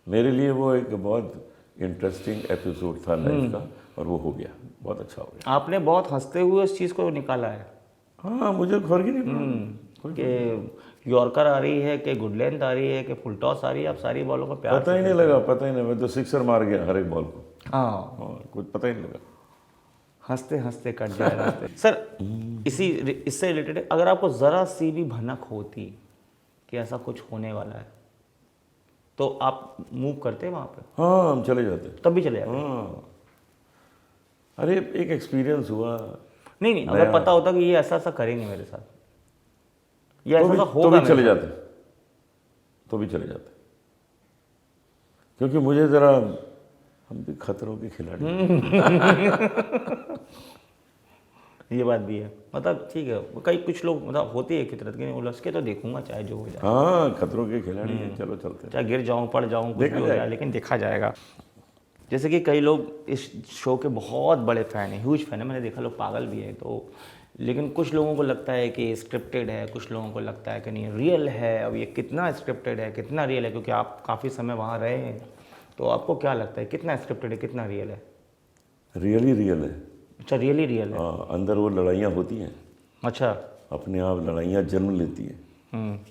मेरे लिए वो एक बहुत इंटरेस्टिंग एपिसोड था लाइफ का, और वो हो गया, बहुत अच्छा हो गया। आपने बहुत हंसते हुए इस चीज़ को निकाला है। हाँ, मुझे फर्क ही नहीं कि यॉर्कर आ रही है, कि गुड लेंथ आ रही है, कि फुल टॉस आ रही है, आप सारी बॉलों को प्यार पता ही नहीं लगा, पता ही नहीं, मैं तो सिक्सर मार गया हर एक बॉल को। हाँ, कुछ पता ही नहीं लगा, हंसते हंसते कट जाए रास्ते। सर इससे रिलेटेड अगर आपको ज़रा सी भी भनक होती कि ऐसा कुछ होने वाला है, तो आप मूव करते वहाँ पे? हाँ, हम चले जाते। तब भी चले जाते? हाँ, अरे एक एक्सपीरियंस हुआ। नहीं, अगर पता होता कि ये ऐसा करेंगे मेरे साथ, ये ऐसा होगा, तो भी चले जाते, तो भी चले जाते, क्योंकि मुझे जरा, हम भी खतरों के खिलाड़ी। ये बात भी है, मतलब ठीक है, कई कुछ लोग मतलब होती है फितरत की, उलझ के तो देखूंगा चाहे जो हो जाए। हाँ, खतरों के खिलाड़ी हैं, चलो चलते हैं। चाहे गिर जाऊं, पड़ जाऊं, कुछ भी हो जाए, लेकिन देखा जाएगा। जैसे कि कई लोग इस शो के बहुत बड़े फ़ैन हैं, ह्यूज फ़ैन है, मैंने देखा लोग पागल भी है, तो लेकिन कुछ लोगों को लगता है कि स्क्रिप्टेड है, कुछ लोगों को लगता है कि नहीं रियल है। अब ये कितना स्क्रिप्टेड है, कितना रियल है, क्योंकि आप काफ़ी समय वहाँ रहे हैं, तो आपको क्या लगता है कितना स्क्रिप्टेड है, कितना रियल है? रियल ही रियल है। अच्छा, रियल ही रियल है। हाँ, अंदर वो लड़ाइयाँ होती हैं। अच्छा, अपने आप लड़ाइयाँ जन्म लेती हैं।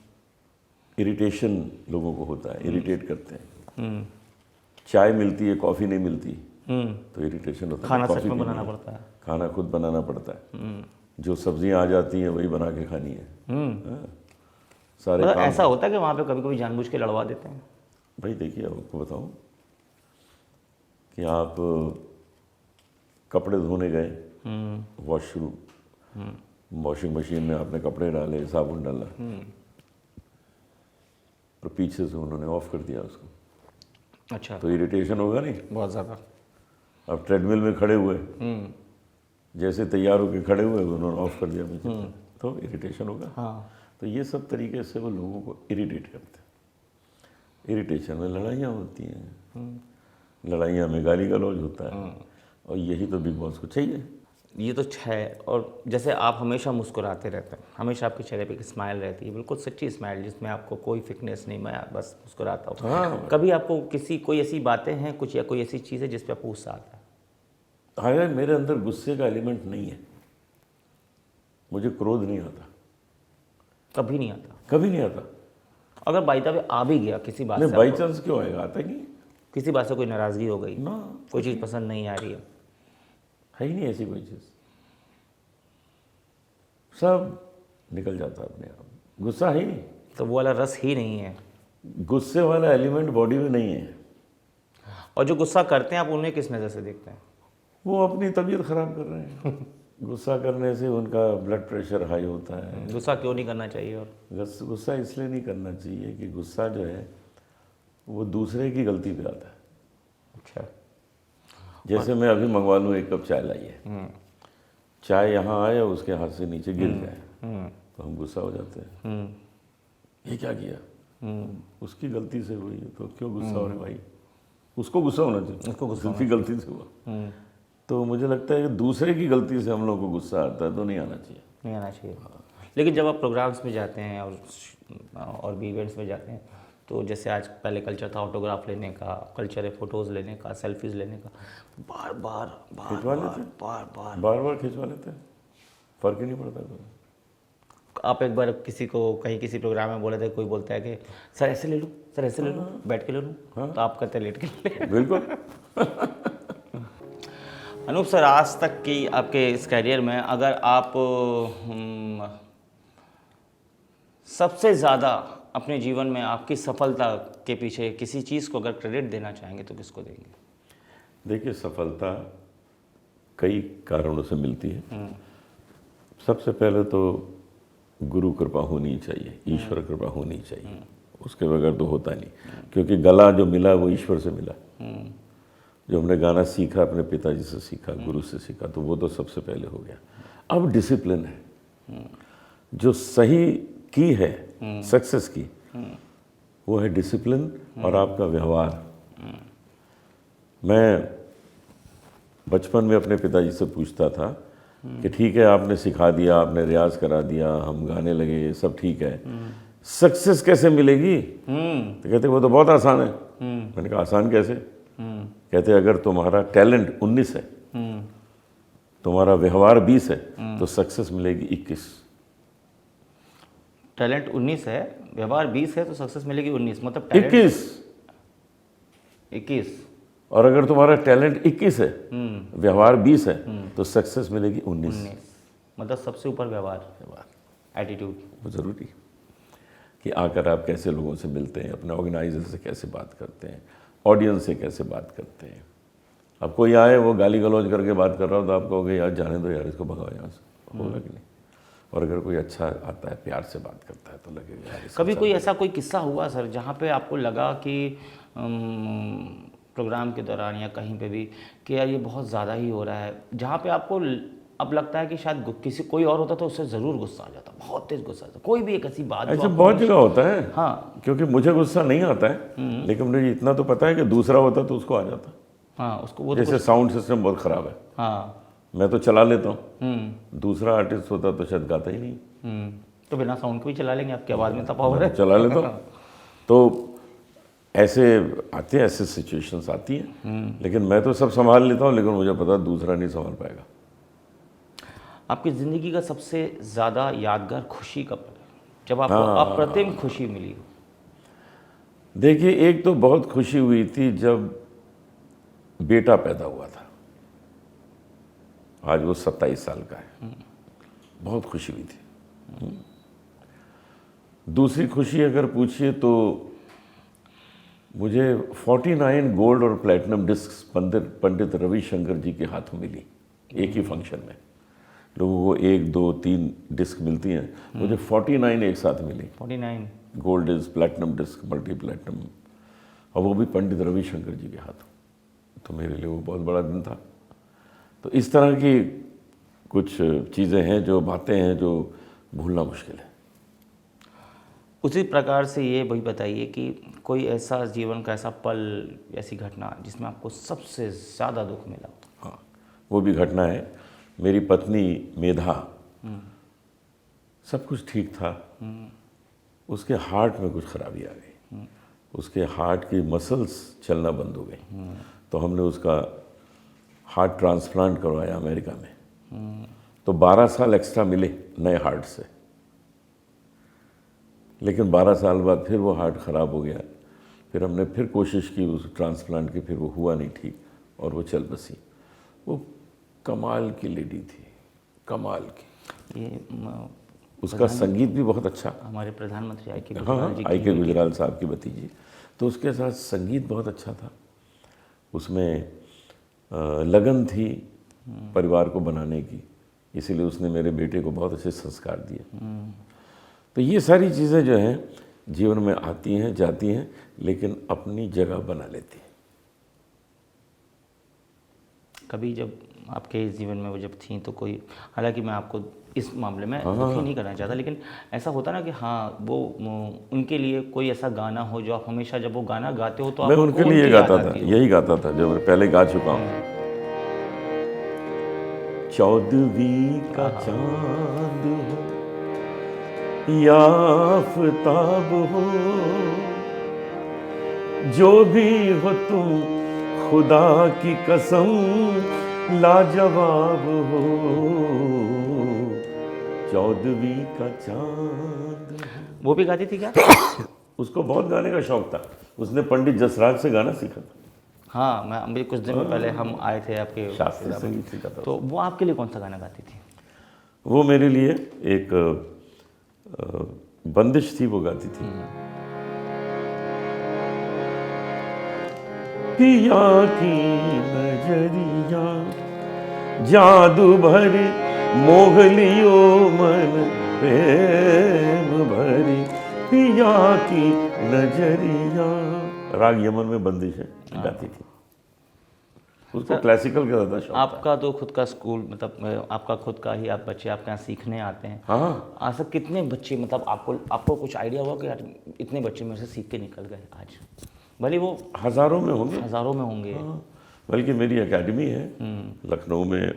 इरिटेशन लोगों को होता है, इरिटेट करते हैं। चाय मिलती है, कॉफ़ी नहीं मिलती, तो इरिटेशन होता है। खाना सच में बनाना पड़ता है, खाना खुद बनाना पड़ता है, जो सब्जियां आ जाती हैं वही बना के खानी है। हाँ, सारे मतलब काम। ऐसा होता है कि वहाँ पे कभी कभी जानबूझ के लड़वा देते हैं? भाई देखिए, आपको बताऊं कि आप कपड़े धोने गए, वॉशिंग मशीन में आपने कपड़े डाले, साबुन डाला, और पीछे से उन्होंने ऑफ कर दिया उसको, अच्छा, तो इरिटेशन होगा नहीं? बहुत ज़्यादा। अब ट्रेडमिल में खड़े हुए, जैसे तैयार होकर खड़े हुए, उन्होंने ऑफ कर दिया मुझे, तो इरिटेशन होगा। हाँ, तो ये सब तरीके से वो लोगों को इरिटेट करते हैं। इरिटेशन में लड़ाइयाँ होती हैं, लड़ाइयाँ में गाली गलौज होता है, और यही तो बिग बॉस को चाहिए। ये तो है। और जैसे आप हमेशा मुस्कुराते रहते हैं, हमेशा आपके चेहरे पे एक स्माइल रहती है, बिल्कुल सच्ची स्माइल जिसमें आपको कोई फिकनेस नहीं, मैं बस मुस्कुराता हूँ। हाँ। कभी आपको कोई ऐसी बातें हैं कुछ, या कोई ऐसी चीज़ है जिस पे आपको गुस्सा आता है? हाँ यार, मेरे अंदर गुस्से का एलिमेंट नहीं है, मुझे क्रोध नहीं आता, कभी नहीं आता? कभी नहीं आता। अगर बाई द वे आ भी गया किसी बात नहीं, से, बाई चांस क्यों आएगा, आता ही नहीं किसी बात से कोई नाराज़गी हो गई, ना, कोई चीज़ पसंद नहीं आ रही है, है ही नहीं ऐसी कोई चीज़, सब निकल जाता है अपने आप, गुस्सा है ही नहीं, तो वो वाला रस ही नहीं है। गुस्से वाला एलिमेंट बॉडी में नहीं है। और जो गुस्सा करते हैं आप उन्हें किस नज़र से देखते हैं? वो अपनी तबीयत खराब कर रहे हैं। गुस्सा करने से उनका ब्लड प्रेशर हाई होता है। गुस्सा क्यों नहीं करना चाहिए? और गुस्सा इसलिए नहीं करना चाहिए कि गुस्सा जो है वो दूसरे की गलती पे आता है। अच्छा, जैसे मैं अभी मंगवा लूँ, एक कप चाय लाइए, चाय यहाँ आए और उसके हाथ से नीचे गिर जाए, तो हम गुस्सा हो जाते हैं, ये क्या किया, उसकी गलती से हुई है, तो क्यों गुस्सा हो रहे भाई, उसको गुस्सा होना चाहिए, उसको गुस्सा उसकी गलती से हुआ। तो मुझे लगता है कि दूसरे की गलती से हम लोग को गुस्सा आता है, तो नहीं आना चाहिए। नहीं आना चाहिए। लेकिन जब आप प्रोग्राम्स में जाते हैं और भी इवेंट्स में जाते हैं, तो जैसे आज पहले कल्चर था ऑटोग्राफ लेने का, कल्चर है फ़ोटोज़ लेने का, सेल्फीज़ लेने का, बार बार खिंचवा लेते हैं, बार बार खिंचवा लेते हैं, फ़र्क ही नहीं पड़ता कोई। आप एक बार किसी को कहीं किसी प्रोग्राम में बोले थे, कोई बोलता है कि सर ऐसे ले लूँ, सर ऐसे ले लूँ, बैठ के ले लूँ, तो आप कहते हैं लेट के ले। बिल्कुल। अनूप सर, आज तक की आपके इस करियर में अगर आप सबसे ज़्यादा अपने जीवन में आपकी सफलता के पीछे किसी चीज़ को अगर क्रेडिट देना चाहेंगे तो किसको देंगे? देखिए, सफलता कई कारणों से मिलती है। सबसे पहले तो गुरु कृपा होनी चाहिए, ईश्वर कृपा होनी चाहिए, उसके बगैर तो होता नहीं, क्योंकि गला जो मिला वो ईश्वर से मिला। जो हमने गाना सीखा अपने पिताजी से सीखा, गुरु से सीखा, तो वो तो सबसे पहले हो गया। अब डिसिप्लिन है, जो सही की है सक्सेस की, वो है डिसिप्लिन और आपका व्यवहार। मैं बचपन में अपने पिताजी से पूछता था कि ठीक है, आपने सिखा दिया, आपने रियाज करा दिया, हम गाने लगे, सब ठीक है, सक्सेस कैसे मिलेगी? तो कहते वो तो बहुत आसान है। मैंने कहा आसान कैसे? कहते अगर तुम्हारा टैलेंट 19 है, तुम्हारा व्यवहार 20 है, तो सक्सेस मिलेगी 21। टैलेंट 19 है, व्यवहार 20 है, तो सक्सेस मिलेगी 19, मतलब 21। और अगर तुम्हारा टैलेंट 21 है, व्यवहार 20 है, तो सक्सेस मिलेगी 19। मतलब सबसे ऊपर व्यवहार, एटीट्यूड। वो ज़रूरी कि आकर आप कैसे लोगों से मिलते हैं, अपने ऑर्गेनाइजर से कैसे बात करते हैं, ऑडियंस से कैसे बात करते हैं। अब कोई आए वो गाली गलौज करके बात कर रहा हो तो आप कहोगे यार जाने दो यार, इसको भगाओ यहाँ से, होगा कि नहीं? और अगर कोई अच्छा आता है, प्यार से बात करता है, तो लगेगा यार। कभी कोई ऐसा कोई किस्सा हुआ सर जहाँ पे आपको लगा कि प्रोग्राम के दौरान या कहीं पे भी कि यार ये बहुत ज़्यादा ही हो रहा है, जहाँ पे आपको अब लगता है कि शायद किसी कोई और होता तो उससे ज़रूर गुस्सा आ जाता, बहुत तेज़ गुस्सा आता, कोई भी एक ऐसी बात? ऐसा बहुत जगह होता है। हाँ, क्योंकि मुझे गुस्सा नहीं आता है, लेकिन मुझे इतना तो पता है कि दूसरा होता तो उसको आ जाता। हाँ, उसको वो जैसे साउंड सिस्टम बहुत ख़राब है, हाँ, मैं तो चला लेता हूँ, दूसरा आर्टिस्ट होता तो शायद गाता ही नहीं। तो बिना साउंड के भी चला लेंगे, आपकी आवाज़ में इतना पावर है। चला लेता हूँ। तो ऐसे आते हैं, ऐसे सिचुएशंस आती हैं, लेकिन मैं तो सब संभाल लेता हूँ, लेकिन मुझे पता दूसरा नहीं संभाल पाएगा। आपकी ज़िंदगी का सबसे ज़्यादा यादगार खुशी कब है, जब आपको अप्रतिम खुशी मिली? देखिए, एक तो बहुत खुशी हुई थी जब बेटा पैदा हुआ था, आज वो 27 साल का है, बहुत खुशी हुई थी। दूसरी खुशी अगर पूछिए तो मुझे 49 गोल्ड और प्लैटिनम डिस्क पंडित रविशंकर जी के हाथों मिली, एक ही फंक्शन में। लोगों को 1, 2, 3 डिस्क मिलती हैं, मुझे 49 एक साथ मिली। 49 gold disc, platinum disc, multi platinum, और वो भी पंडित रविशंकर जी के हाथों। तो मेरे लिए वो बहुत बड़ा दिन था। तो इस तरह की कुछ चीज़ें हैं, जो बातें हैं, जो भूलना मुश्किल है। उसी प्रकार से ये वही बताइए कि कोई ऐसा जीवन का ऐसा पल, ऐसी घटना जिसमें आपको सबसे ज़्यादा दुख मिला? हाँ, वो भी घटना है मेरी पत्नी मेधा, सब कुछ ठीक था, उसके हार्ट में कुछ खराबी आ गई, उसके हार्ट की मसल्स चलना बंद हो गई, तो हमने उसका हार्ट ट्रांसप्लांट करवाया अमेरिका में। तो 12 साल एक्स्ट्रा मिले नए हार्ट से, लेकिन 12 साल बाद फिर वो हार्ट ख़राब हो गया। फिर हमने फिर कोशिश की उस ट्रांसप्लांट की, फिर वो हुआ नहीं ठीक और वो चल बसी। वो कमाल की लेडी थी, कमाल की। ये उसका संगीत भी बहुत अच्छा, हमारे प्रधानमंत्री आई के हाँ, आई के गुजराल साहब की भतीजी, तो उसके साथ संगीत बहुत अच्छा था। उसमें लगन थी परिवार को बनाने की, इसीलिए उसने मेरे बेटे को बहुत अच्छे संस्कार दिए। तो ये सारी चीज़ें जो हैं जीवन में आती हैं जाती हैं, लेकिन अपनी जगह बना लेती हैं। कभी जब आपके जीवन में वो जब थी तो कोई, हालांकि मैं आपको इस मामले में दुखी नहीं करना चाहता, लेकिन ऐसा होता ना कि हाँ वो उनके लिए कोई ऐसा गाना हो जो आप हमेशा जब वो गाना गाते हो तो मैं आपको उनके लिए ये गाता था, यही गाता था जो मैं पहले गा चुका हूँ। 14वीं का चांद हो या आफताब हो, जो भी हो तुम खुदा की कसम लाजवाब हो। 14वीं का चांद हो। वो भी गाती थी क्या? उसको बहुत गाने का शौक था, उसने पंडित जसराज से गाना सीखा था। हाँ, मैं अभी कुछ दिन पहले हम आए थे आपके शास्त्रीय संगीत सीखा था। तो वो आपके लिए कौन सा गाना गाती थी? वो मेरे लिए एक बंदिश थी, वो गाती थी। पिया की नजरिया जादू भरी मोह लियो मन प्रेम भरी, पिया की नजरिया। राग यमन में बंदिश है, गाती थी। उसको क्लासिकल का ज़्यादा शौक था। आपका तो खुद का स्कूल, मतलब आपका खुद का ही, आप बच्चे आपके यहाँ सीखने आते हैं। हाँ, आज तक कितने बच्चे, मतलब आपको कुछ आइडिया हुआ कि यार इतने बच्चे मेरे से सीख के निकल गए आज? भले वो हज़ारों में होंगे, हज़ारों में होंगे। हाँ, बल्कि मेरी एकेडमी है लखनऊ में,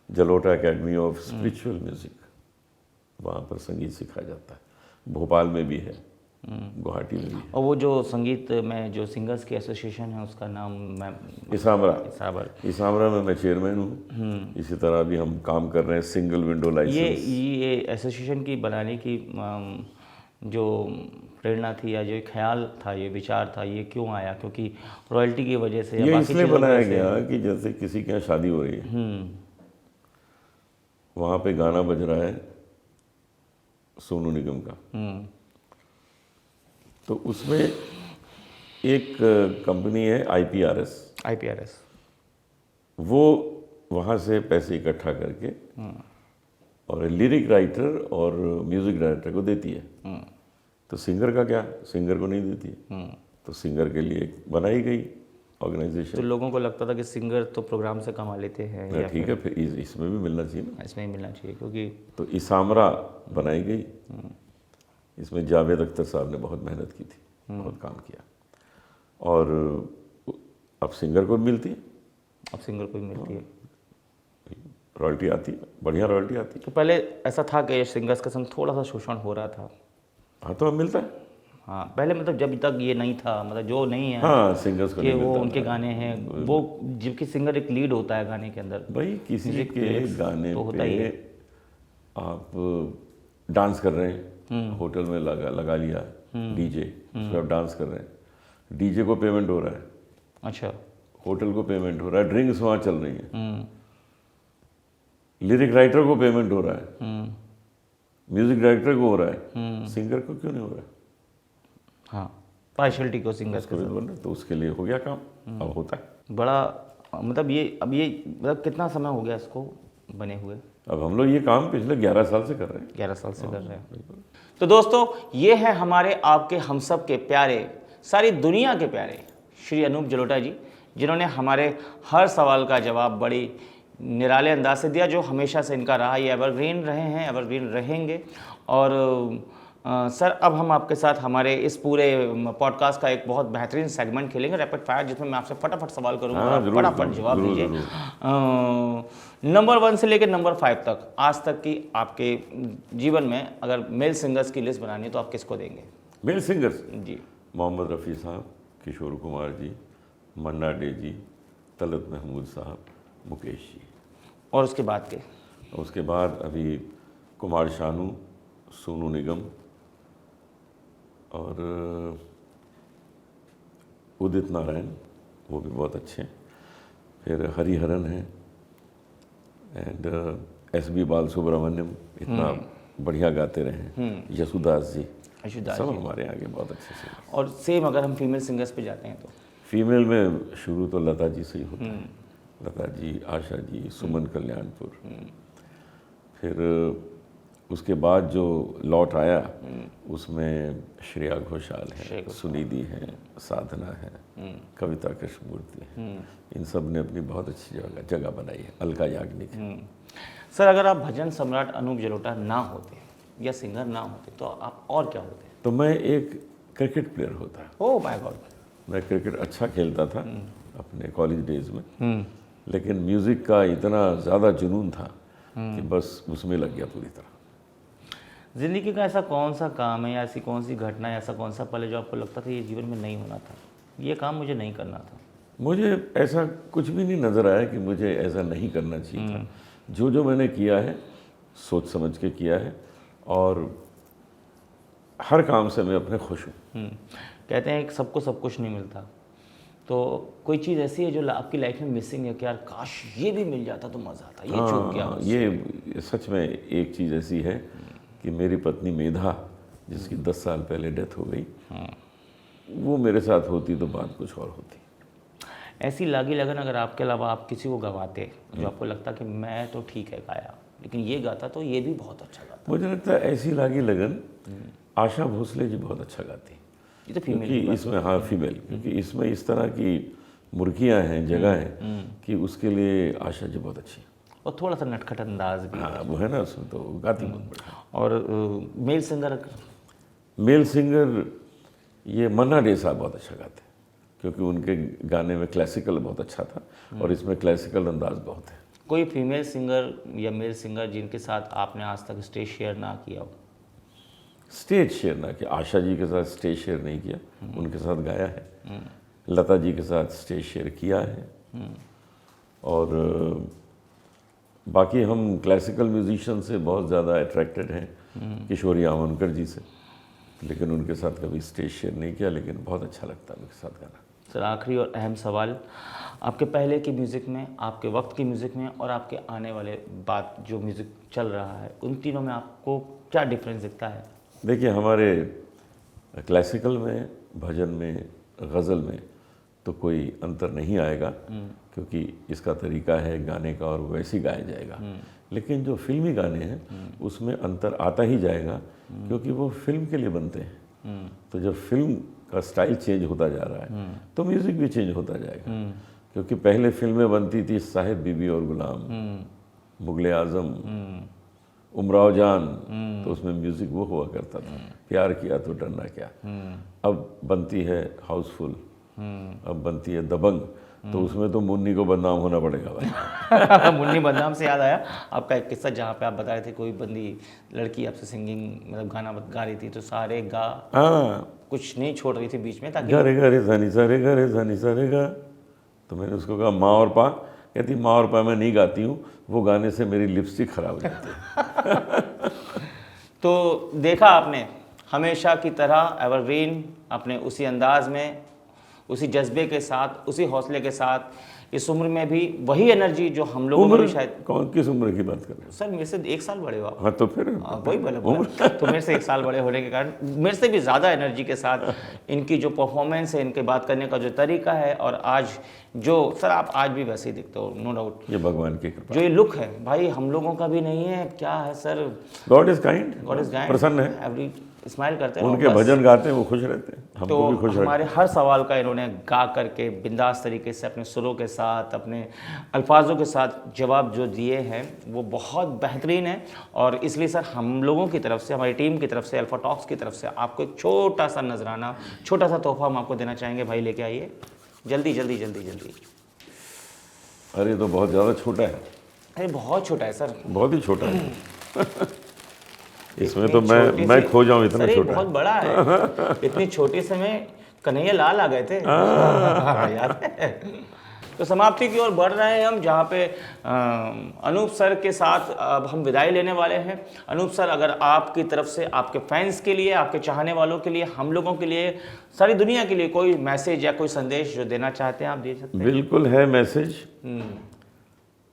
Jalota academy of spiritual music, वहाँ पर संगीत सिखाया जाता है। भोपाल में भी है, गुवाहाटी में भी है। और वो जो संगीत में जो सिंगर्स की एसोसिएशन है उसका नाम मैं इसामरा में मैं चेयरमैन हूँ। इसी तरह भी हम काम कर रहे हैं सिंगल विंडो लाइसेंस। ये एसोसिएशन की बनाने की जो प्रेरणा थी या जो ख्याल था, ये विचार था, ये क्यों आया? क्योंकि रॉयल्टी की वजह से, ये इसलिए बनाया गया कि जैसे किसी के यहाँ शादी हो रही है, वहाँ पे गाना बज रहा है सोनू निगम का, तो उसमें एक कंपनी है IPRS, वो वहाँ से पैसे इकट्ठा करके और लिरिक राइटर और म्यूज़िक डायरेक्टर को देती है। तो सिंगर का क्या, सिंगर को नहीं देती है। तो सिंगर के लिए बनाई गई ऑर्गेनाइजेशन। तो लोगों को लगता था कि सिंगर तो प्रोग्राम से कमा लेते हैं, ठीक है, फिर इसमें भी मिलना चाहिए ना, इसमें ही मिलना चाहिए। क्योंकि तो इसामरा बनाई गई। इसमें जावेद अख्तर साहब ने बहुत मेहनत की थी, बहुत काम किया, और अब सिंगर को मिलती है, अब सिंगर को भी मिलती है, रॉयल्टी आती है, बढ़िया रॉयल्टी आती है। तो पहले ऐसा था कि सिंगर्स के संग थोड़ा सा शोषण हो रहा था। हाँ, तो अब मिलता है। हाँ, पहले मतलब जब तक ये नहीं था, मतलब जो नहीं है, हाँ, सिंगर्स को कि नहीं वो मिलता उनके गाने हैं, वो जबकि सिंगर एक लीड होता है गाने के अंदर। भाई किसी के गाने तो होता ही पे है। आप डांस कर रहे हैं, होटल में लगा लिया डीजे, उस पर आप डांस कर रहे हैं, डीजे को पेमेंट हो रहा है, अच्छा, होटल को पेमेंट हो रहा है, ड्रिंक्स वहाँ चल रही है, लिरिक राइटर को पेमेंट हो रहा है, म्यूजिक डायरेक्टर को हो रहा है, सिंगर को क्यों नहीं हो रहा है? हाँ, पार्शलिटी को सिंगर्स के बन रहा, तो उसके लिए हो गया काम, अब होता है। बड़ा, मतलब ये अब ये मतलब कितना समय हो गया इसको बने हुए? अब हम लोग ये काम पिछले 11 साल से कर रहे हैं। 11 साल से कर रहे हैं। तो दोस्तों, ये है हमारे आपके हम सब के प्यारे, सारी दुनिया के प्यारे श्री अनूप जलोटा जी, जिन्होंने हमारे हर सवाल का जवाब बड़ी निराले अंदाज से दिया, जो हमेशा से इनका रहा। ये एवरग्रीन रहे हैं, एवरग्रीन रहेंगे। और सर अब हम आपके साथ हमारे इस पूरे पॉडकास्ट का एक बहुत बेहतरीन सेगमेंट खेलेंगे, रैपिड फायर, जिसमें मैं आपसे फटाफट सवाल करूंगा और आप जरूर, फटाफट जवाब जरूर, दीजिए। जरूर। नंबर 1 से लेकर नंबर 5 तक आज तक की आपके जीवन में अगर मेल सिंगर्स की लिस्ट बनानी है तो आप किसको देंगे? मेल सिंगर्स जी। मोहम्मद रफ़ी साहब, किशोर कुमार जी, मन्ना डे जी, तलत महमूद साहब, मुकेश जी। और उसके बाद के? उसके बाद अभी कुमार शानू, सोनू निगम और उदित नारायण, वो भी बहुत अच्छे हैं। फिर हरिहरन हैं एंड एस.बी. बाल सुब्रमण्यम, इतना बढ़िया गाते रहे। यशुदास जी, सब हमारे आगे बहुत अच्छे से। और सेम अगर हम फीमेल सिंगर्स पे जाते हैं तो? फीमेल में शुरू तो लता जी से ही होता है। लता जी, आशा जी, सुमन कल्याणपुर। फिर उसके बाद जो लौट आया उसमें श्रेया घोषाल है, सुनिधि है, साधना है, कविता कृष्णमूर्ति है। इन सब ने अपनी बहुत अच्छी जगह बनाई है। अलका याग्निक है। सर अगर आप भजन सम्राट अनूप जलोटा ना होते या सिंगर ना होते तो आप और क्या होते? तो मैं एक क्रिकेट प्लेयर होता। Oh my God. मैं क्रिकेट अच्छा खेलता था अपने कॉलेज डेज में, लेकिन म्यूज़िक का इतना ज़्यादा जुनून था कि बस उसमें लग गया पूरी तरह। ज़िंदगी का ऐसा कौन सा काम है या ऐसी कौन सी घटना है, ऐसा कौन सा पल है जो आपको लगता था ये जीवन में नहीं होना था, ये काम मुझे नहीं करना था? मुझे ऐसा कुछ भी नहीं नज़र आया कि मुझे ऐसा नहीं करना चाहिए था। जो जो मैंने किया है सोच समझ के किया है और हर काम से मैं अपने खुश हूँ। कहते हैं कि सबको सब कुछ नहीं मिलता, तो कोई चीज़ ऐसी है जो आपकी लाइफ में मिसिंग है कि यार काश ये भी मिल जाता तो मज़ा आता, ये चूक गया मुझसे? ये सच में एक चीज़ ऐसी है कि मेरी पत्नी मेधा, जिसकी 10 साल पहले डेथ हो गई, वो मेरे साथ होती तो बात कुछ और होती। ऐसी लागी लगन अगर आपके अलावा आप किसी को गवाते जो आपको लगता कि मैं तो ठीक है गाया, लेकिन ये गाता तो ये भी बहुत अच्छा गाता? मुझे लगता है ऐसी लागी लगन आशा भोसले जी बहुत अच्छा गाती। ये तो फीमेल क्योंकि इसमें, हाँ फीमेल, क्योंकि इसमें इस तरह की मुर्गियाँ हैं, जगह है कि उसके लिए आशा जी बहुत अच्छी है। और थोड़ा सा नटखट अंदाज भी। हाँ वो है ना, उसमें तो गाती बहुत बढ़िया। और मेल सिंगर? मेल सिंगर ये मन्ना डे साहब बहुत अच्छा गाते हैं, क्योंकि उनके गाने में क्लासिकल बहुत अच्छा था और इसमें क्लासिकल अंदाज बहुत है। कोई फीमेल सिंगर या मेल सिंगर जिनके साथ आपने आज तक स्टेज शेयर ना किया हो? स्टेज शेयर ना किया, आशा जी के साथ स्टेज शेयर नहीं किया, उनके साथ गाया है। लता जी के साथ स्टेज शेयर किया है। और बाकी हम क्लासिकल म्यूजिशियन से बहुत ज़्यादा अट्रैक्टेड हैं, किशोरी आमोनकर जी से, लेकिन उनके साथ कभी स्टेज शेयर नहीं किया, लेकिन बहुत अच्छा लगता है उनके साथ गाना। सर आखिरी और अहम सवाल, आपके पहले की म्यूज़िक में, आपके वक्त की म्यूज़िक में और आपके आने वाले बात जो म्यूज़िक चल रहा है, उन तीनों में आपको क्या डिफरेंस दिखता है? देखिए, हमारे क्लासिकल में, भजन में, गज़ल में तो कोई अंतर नहीं आएगा, क्योंकि इसका तरीका है गाने का और वैसे ही गाया जाएगा। लेकिन जो फिल्मी गाने हैं उसमें अंतर आता ही जाएगा, क्योंकि वो फिल्म के लिए बनते हैं। तो जब फिल्म का स्टाइल चेंज होता जा रहा है तो म्यूज़िक भी चेंज होता जाएगा। क्योंकि पहले फिल्में बनती थी साहिब, बीबी और गुलाम, मुगले आज़म, उमराव जान, तो उसमें म्यूज़िक वो हुआ करता था, प्यार किया तो डरना क्या। अब बनती है हाउसफुल, अब बनती है दबंग, तो उसमें तो मुन्नी को बदनाम होना पड़ेगा भाई। मुन्नी बदनाम से याद आया आपका एक किस्सा, जहाँ पे आप बता रहे थे कोई बंदी लड़की आपसे सिंगिंग मतलब गाना गा रही थी, तो सारे गा, हाँ, कुछ नहीं छोड़ रही थी बीच में, ताकि गा रे सानी सारे गा रे सानी सारे गा। तो मैंने उसको कहा माँ और पा, कहती माँ और पा मैं नहीं गाती हूँ, वो गाने से मेरी लिपस्टिक खराब हो जाती है। तो देखा आपने, हमेशा की तरह एवरग्रीन, अपने उसी अंदाज में, उसी जज्बे के साथ, उसी हौसले के साथ, इस उम्र में भी वही एनर्जी जो हम लोगों में भी शायद। कौन किस उम्र की बात कर रहे हो? सर मेरे से 1 साल बड़े हो आप। हाँ तो फिर वही बोला तो मेरे से 1 साल बड़े होने के कारण मेरे से भी ज़्यादा एनर्जी के साथ इनकी जो परफॉर्मेंस है, इनके बात करने का जो तरीका है, और आज जो सर आप आज भी वैसे ही दिखते हो, नो डाउट। ये भगवान की कृपा। जो ये लुक है भाई हम लोगों का भी नहीं है, क्या है sir, God is kind, God is kind, प्रसन्न है। एवरी स्माइल करते हैं। उनके और बस भजन गाते हैं वो खुश रहते हैं, तो हमको भी खुश हमारे रहते हर सवाल का इन्होंने गा करके बिंदास तरीके से अपने सुरों के साथ, अपने अल्फाजों के साथ जवाब जो दिए हैं वो बहुत बेहतरीन है। और इसलिए सर हम लोगं की तरफ से, हमारी टीम की तरफ से, अल्फा टॉक्स की तरफ से आपको एक छोटा सा नजराना, छोटा सा तोहफा हम आपको देना चाहेंगे। भाई लेके आइए जल्दी जल्दी जल्दी जल्दी। हैं। अरे ये तो बहुत ज़्यादा छोटा है, अरे बहुत छोटा है सर, बहुत ही छोटा है। इसमें इतनी तो छोटी मैं सी- खो जाऊं, इतना सर ये छोटा बहुत है। बड़ा है। इतनी छोटी से में कन्हैया लाल आ गए थे, याद है। तो समाप्ति की ओर बढ़ रहे हैं हम, जहाँ पे अनूप सर के साथ अब हम विदाई लेने वाले हैं। अनूप सर, अगर आपकी तरफ से आपके फैंस के लिए, आपके चाहने वालों के लिए, हम लोगों के लिए, सारी दुनिया के लिए कोई मैसेज या कोई संदेश जो देना चाहते हैं आप दे सकते हैं। बिल्कुल है मैसेज।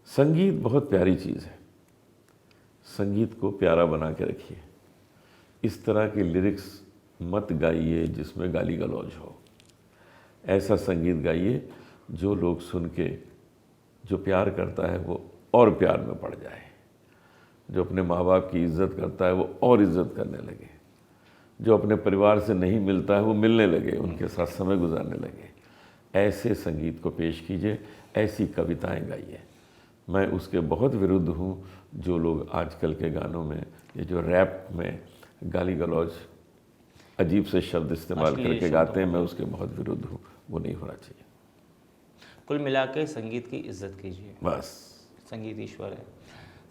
संगीत बहुत प्यारी चीज़ है, संगीत को प्यारा बना के रखिए। इस तरह के लिरिक्स मत गाइए जिसमें गाली गलौज हो। ऐसा संगीत गाइए जो लोग सुन के, जो प्यार करता है वो और प्यार में पड़ जाए, जो अपने माँ बाप की इज़्ज़त करता है वो और इज़्ज़त करने लगे, जो अपने परिवार से नहीं मिलता है वो मिलने लगे, उनके साथ समय गुजारने लगे। ऐसे संगीत को पेश कीजिए, ऐसी कविताएं गाइए। मैं उसके बहुत विरुद्ध हूँ जो लोग आजकल के गानों में, ये जो रैप में गाली गलौज, अजीब से शब्द इस्तेमाल करके गाते हैं, मैं उसके बहुत विरुद्ध हूँ। वो नहीं होना चाहिए। कुल मिला के संगीत की इज्जत कीजिए, बस। संगीत ईश्वर है।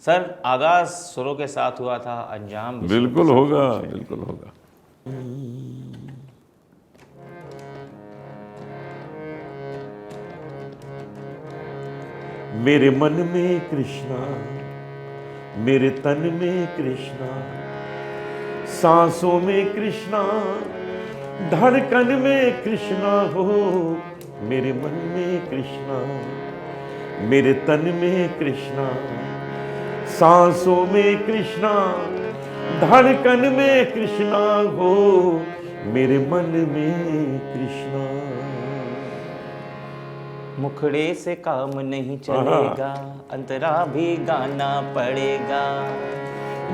सर आगाज सुरों के साथ हुआ था, अंजाम भी बिल्कुल होगा, बिल्कुल होगा। मेरे मन में कृष्णा, मेरे तन में कृष्णा, सांसों में कृष्णा, धड़कन में कृष्णा हो। मेरे मन में कृष्णा, मेरे तन में कृष्णा, सांसों में कृष्णा, धड़कन में कृष्णा हो। मेरे मन में कृष्णा। मुखड़े से काम नहीं चलेगा, अंतरा भी गाना पड़ेगा।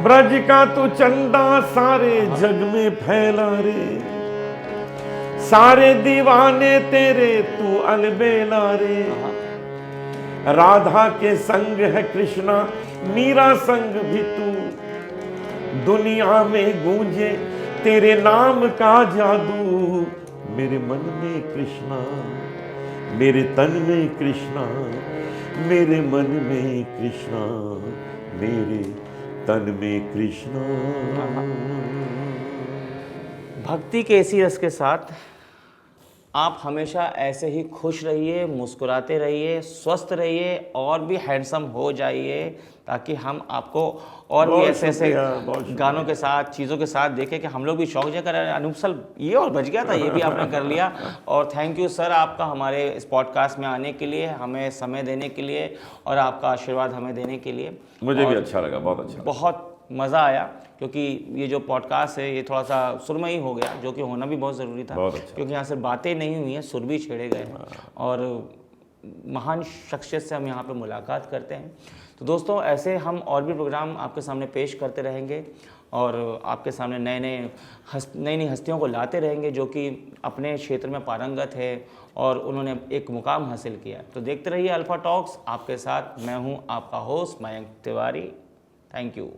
ब्रज का तू चंदा सारे जग में फैला रे, सारे दीवाने तेरे तू अलबेला रे। राधा के संग है कृष्णा, मीरा संग भी तू, दुनिया में गूंजे तेरे नाम का जादू। मेरे मन में कृष्णा, मेरे तन में कृष्णा, मेरे मन में कृष्णा, मेरे तन में कृष्णा। भक्ति के इसी रस के साथ आप हमेशा ऐसे ही खुश रहिए, मुस्कुराते रहिए, स्वस्थ रहिए और भी हैंडसम हो जाइए, ताकि हम आपको और भी ऐसे ऐसे गानों के साथ, चीज़ों के साथ देखें कि हम लोग भी शौक जगह करें। अनूप सर ये और बच गया था, ये भी आपने कर लिया। और थैंक यू सर आपका हमारे इस पॉडकास्ट में आने के लिए, हमें समय देने के लिए और आपका आशीर्वाद हमें देने के लिए। मुझे भी अच्छा लगा, बहुत अच्छा लगा। बहुत मज़ा आया, क्योंकि ये जो पॉडकास्ट है ये थोड़ा सा सुरमई हो गया, जो कि होना भी बहुत ज़रूरी था। बहुत अच्छा। क्योंकि यहाँ से बातें नहीं हुई हैं, सुर भी छेड़े गए हैं और महान शख्सियत से हम यहाँ पे मुलाकात करते हैं। तो दोस्तों ऐसे हम और भी प्रोग्राम आपके सामने पेश करते रहेंगे और आपके सामने नई नई हस्तियों को लाते रहेंगे जो कि अपने क्षेत्र में पारंगत है और उन्होंने एक मुकाम हासिल किया। तो देखते रहिए अल्फा टॉक्स, आपके साथ मैं हूँ आपका host Mayank Tiwari. Thank you.